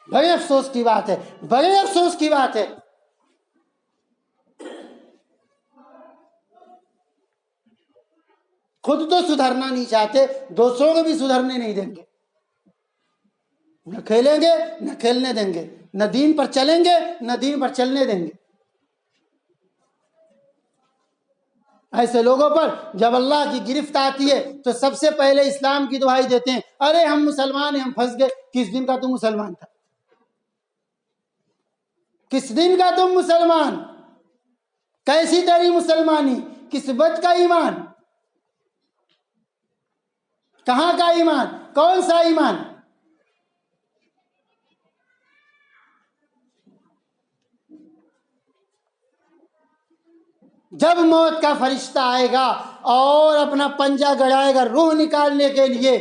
بڑے افسوس کی بات ہے، بڑے افسوس کی بات ہے۔ خود تو سدھرنا نہیں چاہتے، دوسروں کو بھی سدھرنے نہیں دیں گے، نہ کھیلیں گے نہ کھیلنے دیں گے، نہ دین پر چلیں گے نہ دین پر چلنے دیں گے۔ ایسے لوگوں پر جب اللہ کی گرفت آتی ہے تو سب سے پہلے اسلام کی دہائی دیتے ہیں، ارے ہم مسلمان ہیں، ہم پھنس گئے۔ کس دن کا تم مسلمان تھا؟ کس دن کا تم مسلمان؟ کیسی تیری مسلمانی؟ کس بت کا ایمان؟ کہاں کا ایمان؟ کون سا ایمان؟ جب موت کا فرشتہ آئے گا اور اپنا پنجہ گڑائے گا روح نکالنے کے لیے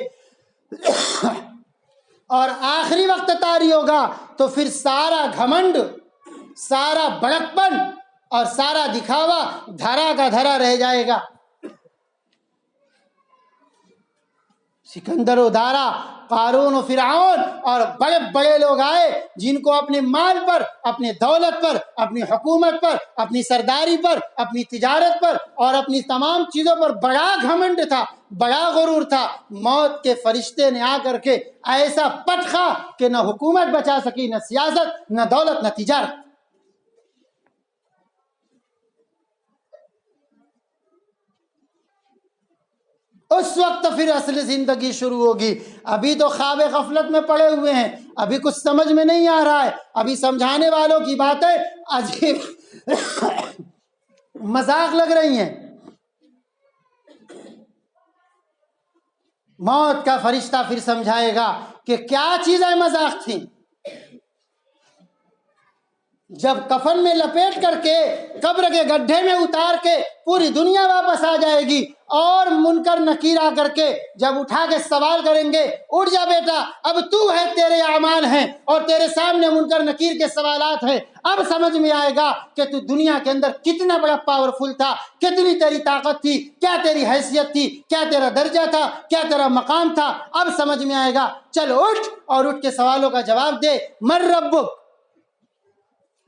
اور آخری وقت طاری ہوگا، تو پھر سارا گھمنڈ، سارا بڑکپن اور سارا دکھاوا دھرا کا دھرا رہ جائے گا۔ سکندر و دارا، قارون و فرعون اور بڑے بڑے لوگ آئے جن کو اپنے مال پر، اپنے دولت پر، اپنی حکومت پر، اپنی سرداری پر، اپنی تجارت پر اور اپنی تمام چیزوں پر بڑا گھمنڈ تھا، بڑا غرور تھا۔ موت کے فرشتے نے آ کر کے ایسا پٹخا کہ نہ حکومت بچا سکی، نہ سیاست، نہ دولت، نہ تجارت۔ اس وقت پھر اصل زندگی شروع ہوگی۔ ابھی تو خواب غفلت میں پڑے ہوئے ہیں، ابھی کچھ سمجھ میں نہیں آ رہا ہے، ابھی سمجھانے والوں کی باتیں عجیب مذاق لگ رہی ہیں۔ موت کا فرشتہ پھر سمجھائے گا کہ کیا چیزیں مذاق تھیں۔ جب کفن میں لپیٹ کر کے قبر کے گڈھے میں اتار کے پوری دنیا واپس آ جائے گی اور منکر نکیر آ کر کے جب اٹھا کے سوال کریں گے، اٹھ جا بیٹا، اب تو ہے، تیرے اعمال ہیں اور تیرے سامنے منکر نکیر کے سوالات ہیں، اب سمجھ میں آئے گا کہ تو دنیا کے اندر کتنا بڑا پاورفل تھا، کتنی تیری طاقت تھی، کیا تیری حیثیت تھی، کیا تیرا درجہ تھا، کیا تیرا مقام تھا۔ اب سمجھ میں آئے گا، چل اٹھ اور اٹھ کے سوالوں کا جواب دے۔ من ربک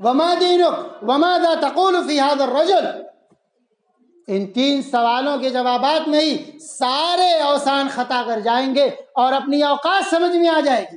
وما دینک وماذا تقول فی ھذا الرجل۔ ان تین سوالوں کے جوابات میں ہی سارے اوسان خطا کر جائیں گے اور اپنی اوقات سمجھ میں آ جائے گی۔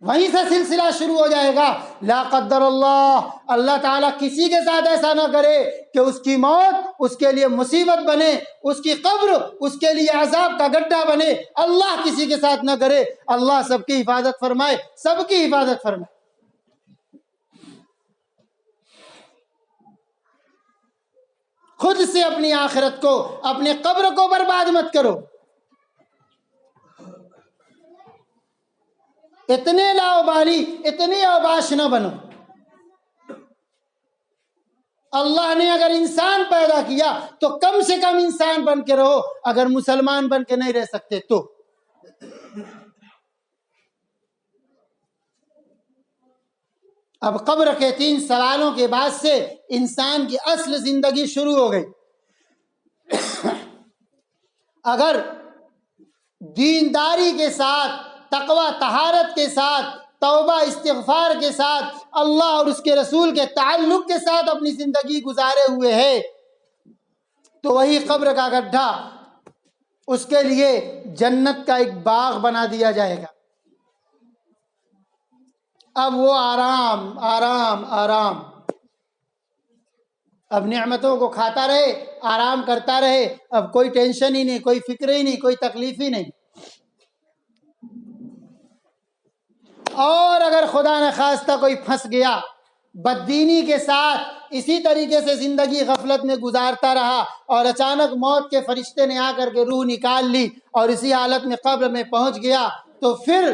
وہیں سے سلسلہ شروع ہو جائے گا۔ لا قدر اللہ، اللہ تعالیٰ کسی کے ساتھ ایسا نہ کرے کہ اس کی موت اس کے لیے مصیبت بنے، اس کی قبر اس کے لیے عذاب کا گڈھا بنے۔ اللہ کسی کے ساتھ نہ کرے۔ اللہ سب کی حفاظت فرمائے، سب کی حفاظت فرمائے۔ خود سے اپنی آخرت کو، اپنے قبر کو برباد مت کرو۔ اتنے لاؤبالی، اتنے اوباش نہ بنو۔ اللہ نے اگر انسان پیدا کیا تو کم سے کم انسان بن کے رہو، اگر مسلمان بن کے نہیں رہ سکتے تو۔ اب قبر کے تین سوالوں کے بعد سے انسان کی اصل زندگی شروع ہو گئی۔ اگر دینداری کے ساتھ، تقوی طہارت کے ساتھ، توبہ استغفار کے ساتھ، اللہ اور اس کے رسول کے تعلق کے ساتھ اپنی زندگی گزارے ہوئے ہے تو وہی قبر کا گڈھا اس کے لیے جنت کا ایک باغ بنا دیا جائے گا۔ اب وہ آرام آرام آرام، اب نعمتوں کو کھاتا رہے، آرام کرتا رہے، اب کوئی ٹینشن ہی نہیں، کوئی فکر ہی نہیں، کوئی تکلیف ہی نہیں۔ اور اگر خدا نخواستہ کوئی پھنس گیا، بددینی کے ساتھ اسی طریقے سے زندگی غفلت میں گزارتا رہا اور اچانک موت کے فرشتے نے آ کر کے روح نکال لی اور اسی حالت میں قبر میں پہنچ گیا، تو پھر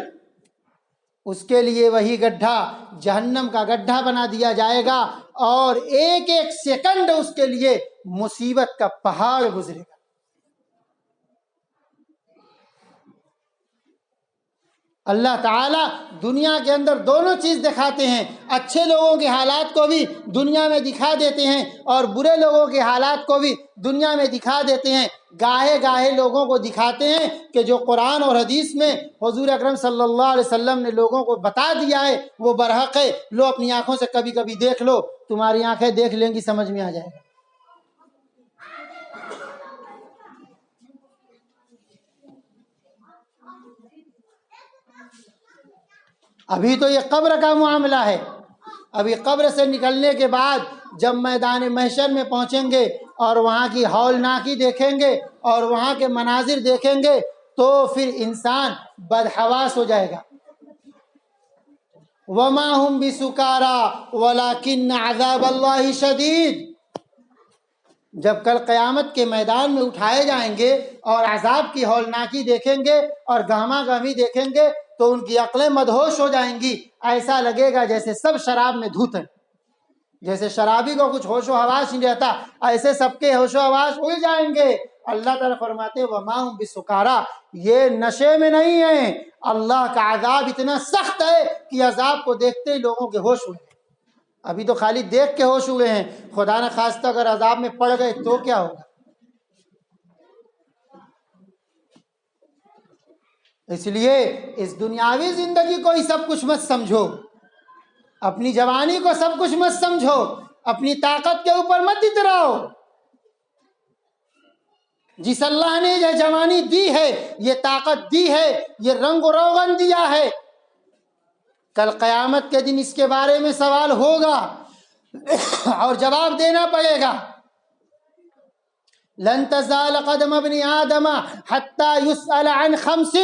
اس کے لیے وہی گڈھا جہنم کا گڈھا بنا دیا جائے گا اور ایک ایک سیکنڈ اس کے لیے مصیبت کا پہاڑ گزرے گا۔ اللہ تعالیٰ دنیا کے اندر دونوں چیز دکھاتے ہیں، اچھے لوگوں کے حالات کو بھی دنیا میں دکھا دیتے ہیں اور برے لوگوں کے حالات کو بھی دنیا میں دکھا دیتے ہیں۔ گاہے گاہے لوگوں کو دکھاتے ہیں کہ جو قرآن اور حدیث میں حضور اکرم صلی اللہ علیہ وسلم نے لوگوں کو بتا دیا ہے وہ برحق ہے، لو اپنی آنکھوں سے کبھی کبھی دیکھ لو۔ تمہاری آنکھیں دیکھ لیں گی, سمجھ میں آ جائے گا. ابھی تو یہ قبر کا معاملہ ہے. ابھی قبر سے نکلنے کے بعد جب میدان محشر میں پہنچیں گے اور وہاں کی ہولناکی دیکھیں گے اور وہاں کے مناظر دیکھیں گے تو پھر انسان بدحواس ہو جائے گا. وَمَا هُمْ بِسُكَارَىٰ وَلَٰكِنَّ عَذَابَ اللَّهِ شَدِيدٌ. جب کل قیامت کے میدان میں اٹھائے جائیں گے اور عذاب کی ہولناکی دیکھیں گے اور گہما گہمی دیکھیں گے تو ان کی عقلیں مدہوش ہو جائیں گی. ایسا لگے گا جیسے سب شراب میں دھوت ہیں. جیسے شرابی کو کچھ ہوش و حواس نہیں رہتا, ایسے سب کے ہوش و حواس اڑ جائیں گے. اللہ تعالیٰ فرماتے ہیں وَمَا هُمْ بِسُكَارَىٰ, یہ نشے میں نہیں ہیں. اللہ کا عذاب اتنا سخت ہے کہ عذاب کو دیکھتے ہی لوگوں کے ہوش اڑ گئے. ابھی تو خالی دیکھ کے ہوش ہوئے ہیں, خدا نہ خواستہ اگر عذاب میں پڑ گئے تو کیا ہوگا. اس لیے اس دنیاوی زندگی کو ہی سب کچھ مت سمجھو, اپنی جوانی کو سب کچھ مت سمجھو, اپنی طاقت کے اوپر مت اتراؤ. جس اللہ نے یہ جوانی دی ہے, یہ طاقت دی ہے, یہ رنگ و روغن دیا ہے, کل قیامت کے دن اس کے بارے میں سوال ہوگا اور جواب دینا پڑے گا. لن تزال قدم ابن آدم حتی یسأل عن خمس.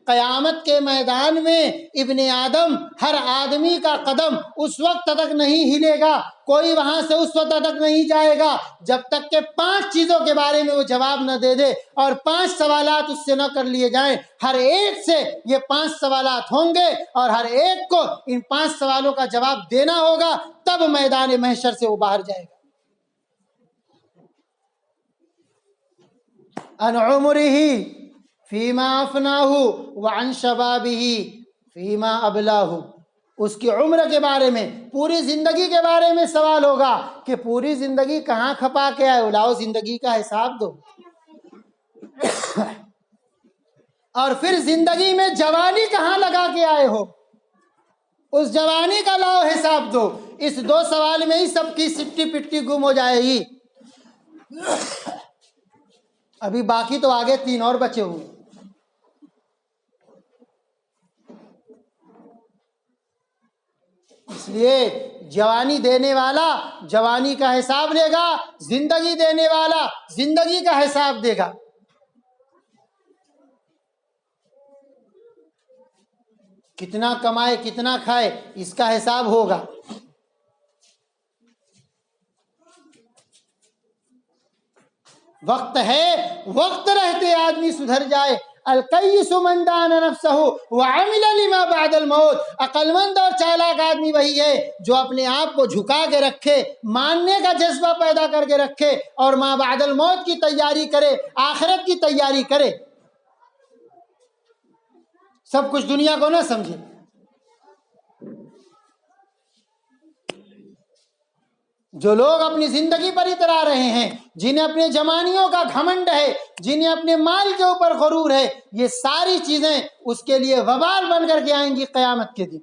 قیامت کے میدان میں ابن آدم, ہر آدمی کا قدم اس وقت تک نہیں ہلے گا, کوئی وہاں سے اس وقت تک نہیں جائے گا جب تک کہ 5 چیزوں کے بارے میں وہ جواب نہ دے دے اور 5 سوالات اس سے نہ کر لیے جائیں. ہر ایک سے یہ 5 سوالات ہوں گے اور ہر ایک کو ان 5 سوالوں کا جواب دینا ہوگا, تب میدان محشر سے وہ باہر جائے گا. عن عمره فیما افناہ وعن شبابہ فیما ابلاہ. اس کی عمر کے بارے میں, پوری زندگی کے بارے میں سوال ہوگا کہ پوری زندگی کہاں کھپا کے آئے ہو, لاؤ زندگی کا حساب دو. اور پھر زندگی میں جوانی کہاں لگا کے آئے ہو, اس جوانی کا لاؤ حساب دو. اس 2 سوال میں ہی سب کی سٹی پٹی گم ہو جائے گی. ابھی باقی تو آگے 3 اور بچے ہوئے. اس لیے جوانی دینے والا جوانی کا حساب لے گا, زندگی دینے والا زندگی کا حساب دے گا. کتنا کمائے کتنا کھائے اس کا حساب ہوگا. وقت ہے, وقت رہتے آدمی سدھر جائے. القیس من دان نفسہ وعمل لما بعد الموت. عقل مند اور چالاک آدمی وہی ہے جو اپنے آپ کو جھکا کے رکھے, ماننے کا جذبہ پیدا کر کے رکھے اور ما بعد الموت کی تیاری کرے, آخرت کی تیاری کرے. سب کچھ دنیا کو نہ سمجھے. جو لوگ اپنی زندگی پر اترا رہے ہیں, جنہیں اپنے جوانیوں کا گھمنڈ ہے, جنہیں اپنے مال کے اوپر غرور ہے, یہ ساری چیزیں اس کے لیے وبال بن کر کے آئیں گی قیامت کے دن.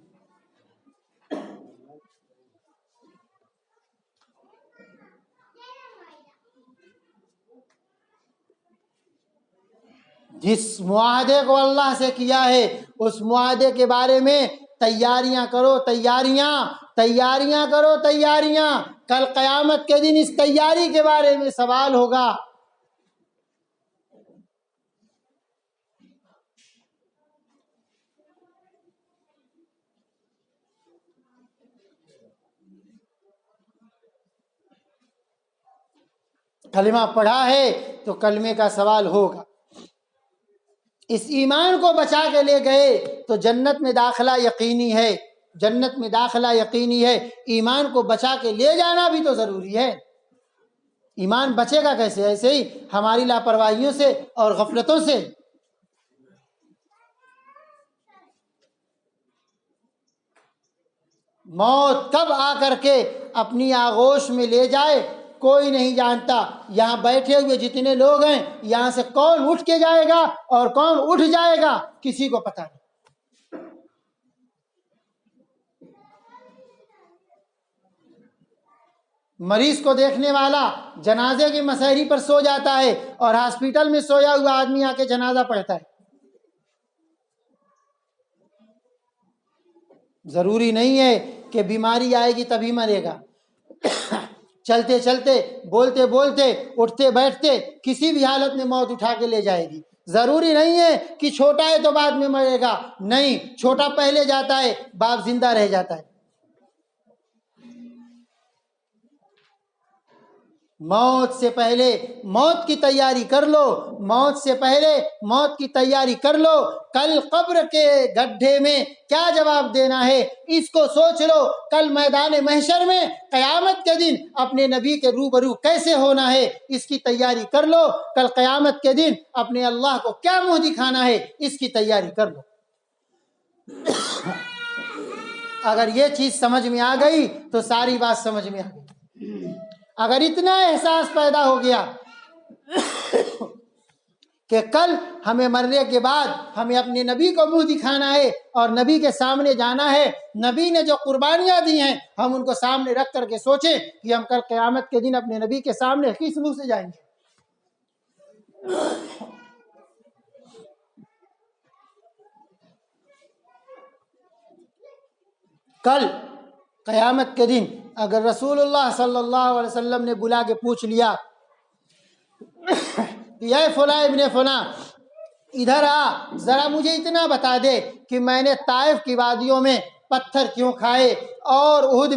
جس معاہدے کو اللہ سے کیا ہے اس معاہدے کے بارے میں تیاریاں کرو, تیاریاں کرو, تیاریاں. کل قیامت کے دن اس تیاری کے بارے میں سوال ہوگا. کلمہ پڑھا ہے تو کلمے کا سوال ہوگا. اس ایمان کو بچا کے لے گئے تو جنت میں داخلہ یقینی ہے, جنت میں داخلہ یقینی ہے. ایمان کو بچا کے لے جانا بھی تو ضروری ہے. ایمان بچے گا کیسے؟ ایسے ہی ہماری لاپرواہیوں سے اور غفلتوں سے. موت کب آ کر کے اپنی آغوش میں لے جائے کوئی نہیں جانتا. یہاں بیٹھے ہوئے جتنے لوگ ہیں یہاں سے کون اٹھ کے جائے گا اور کون اٹھ جائے گا کسی کو پتہ نہیں. مریض کو دیکھنے والا جنازے کی مسحری پر سو جاتا ہے اور ہاسپٹل میں سویا ہوا آدمی آ کے جنازہ پڑھتا ہے. ضروری نہیں ہے کہ بیماری آئے گی تبھی مرے گا. چلتے چلتے بولتے بولتے اٹھتے بیٹھتے کسی بھی حالت میں موت اٹھا کے لے جائے گی. ضروری نہیں ہے کہ چھوٹا ہے تو بعد میں مرے گا. نہیں، چھوٹا پہلے جاتا ہے، باپ زندہ رہ جاتا ہے. موت سے پہلے موت کی تیاری کر لو. موت سے پہلے موت کی تیاری کر لو. کل قبر کے گڈھے میں کیا جواب دینا ہے اس کو سوچ لو. کل میدان محشر میں قیامت کے دن اپنے نبی کے روبرو کیسے ہونا ہے اس کی تیاری کر لو. کل قیامت کے دن اپنے اللہ کو کیا منہ دکھانا ہے اس کی تیاری کر لو. اگر یہ چیز سمجھ میں آ گئی تو ساری بات سمجھ میں آ گئی. اگر اتنا احساس پیدا ہو گیا کہ کل ہمیں مرنے کے بعد ہمیں اپنے نبی کو منہ دکھانا ہے اور نبی کے سامنے جانا ہے، نبی نے جو قربانیاں دی ہیں ہم ان کو سامنے رکھ کر کے سوچیں کہ ہم کل قیامت کے دن اپنے نبی کے سامنے کس منہ سے جائیں گے. کل قیامت کے دن اگر رسول اللہ صلی اللہ علیہ وسلم نے بلا کے پوچھ لیا کہ اے فلاں ابن فلاں ادھر آ، ذرا مجھے اتنا بتا دے کہ میں نے طائف کی وادیوں میں پتھر کیوں کھائے اور احد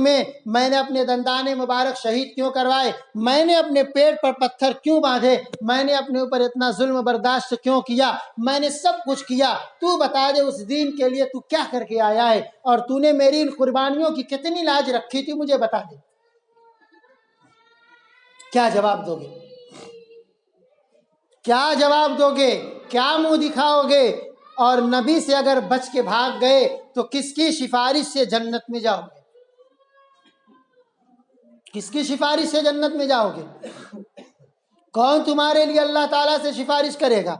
میں نے اپنے دندان مبارک شہید کیوں کروائے، میں نے اپنے پیٹ پر پتھر کیوں باندھے، میں نے اپنے اوپر اتنا ظلم برداشت کیوں کیا، میں نے سب کچھ کیا، تو بتا دے اس دین کے لیے تو کیا کر کے آیا ہے اور تو نے میری ان قربانیوں کی کتنی لاج رکھی تھی، مجھے بتا دے. کیا جواب دو گے؟ کیا جواب دو گے؟ کیا منہ دکھاؤ گے؟ اور نبی سے اگر بچ کے بھاگ گئے تو کس کی سفارش سے جنت میں جاؤ گے؟ کس کی سفارش سے جنت میں جاؤ گے؟ کون تمہارے لیے اللہ تعالیٰ سے سفارش کرے گا؟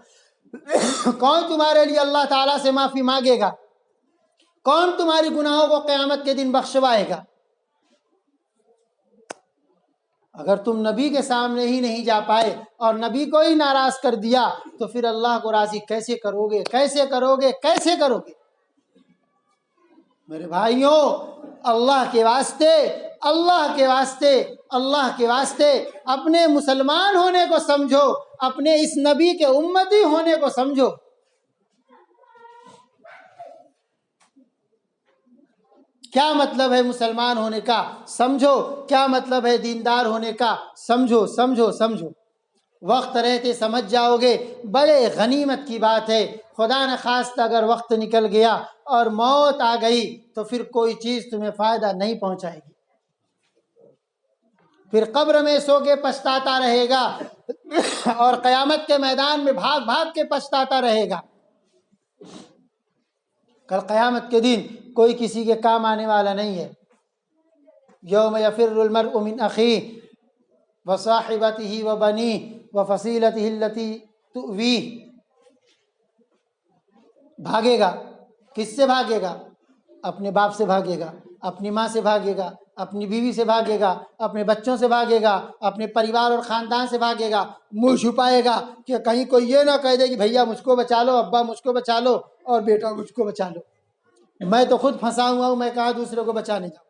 کون تمہارے لیے اللہ تعالیٰ سے معافی مانگے گا؟ کون تمہاری گناہوں کو قیامت کے دن بخشوائے گا؟ اگر تم نبی کے سامنے ہی نہیں جا پائے اور نبی کو ہی ناراض کر دیا تو پھر اللہ کو راضی کیسے کرو گے؟ کیسے کرو گے؟ کیسے کرو گے؟ میرے بھائیوں، اللہ کے واسطے اللہ کے واسطے اللہ کے واسطے اپنے مسلمان ہونے کو سمجھو، اپنے اس نبی کے امتی ہونے کو سمجھو. کیا مطلب ہے مسلمان ہونے کا؟ سمجھو. کیا مطلب ہے دیندار ہونے کا؟ سمجھو سمجھو سمجھو. وقت رہتے سمجھ جاؤ گے. بڑے غنیمت کی بات ہے. خدا نخواستہ اگر وقت نکل گیا اور موت آ گئی تو پھر کوئی چیز تمہیں فائدہ نہیں پہنچائے گی. پھر قبر میں سو کے پچھتاتا رہے گا اور قیامت کے میدان میں بھاگ بھاگ کے پچھتاتا رہے گا. کل قیامت کے دن کوئی کسی کے کام آنے والا نہیں ہے. یوم یفر المرء من اخیہ وصاحبتہ وبنیہ وفصیلتہ التی تؤویہ. بھاگے گا. کس سے بھاگے گا؟ اپنے باپ سے بھاگے گا، اپنی ماں سے بھاگے گا، اپنی بیوی سے بھاگے گا، اپنے بچوں سے بھاگے گا، اپنے پریوار اور خاندان سے بھاگے گا. منہ چھپائے گا کہ کہیں کوئی یہ نہ کہہ دے کہ بھیا مجھ کو بچا لو، ابا مجھ کو بچا لو اور بیٹا مجھ کو بچا لو. میں تو خود پھنسا ہوا ہوں، میں کہاں دوسرے کو بچانے جاؤں.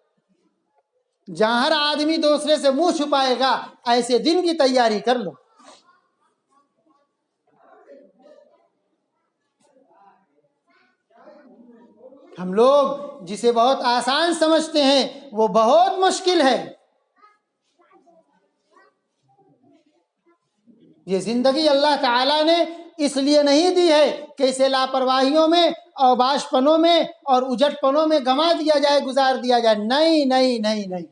جہاں ہر آدمی دوسرے سے منہ چھپائے گا ایسے دن کی تیاری کر لو. ہم لوگ جسے بہت آسان سمجھتے ہیں وہ بہت مشکل ہے. یہ زندگی اللہ تعالیٰ نے اس لیے نہیں دی ہے کہ اسے لاپرواہیوں میں اور باش پنوں میں اور اجٹ پنوں میں گنوا دیا جائے، گزار دیا جائے. نہیں نہیں نہیں نہیں.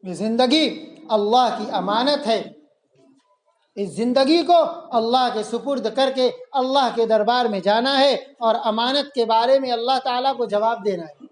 یہ زندگی اللہ کی امانت ہے. اس زندگی کو اللہ کے سپرد کر کے اللہ کے دربار میں جانا ہے اور امانت کے بارے میں اللہ تعالیٰ کو جواب دینا ہے.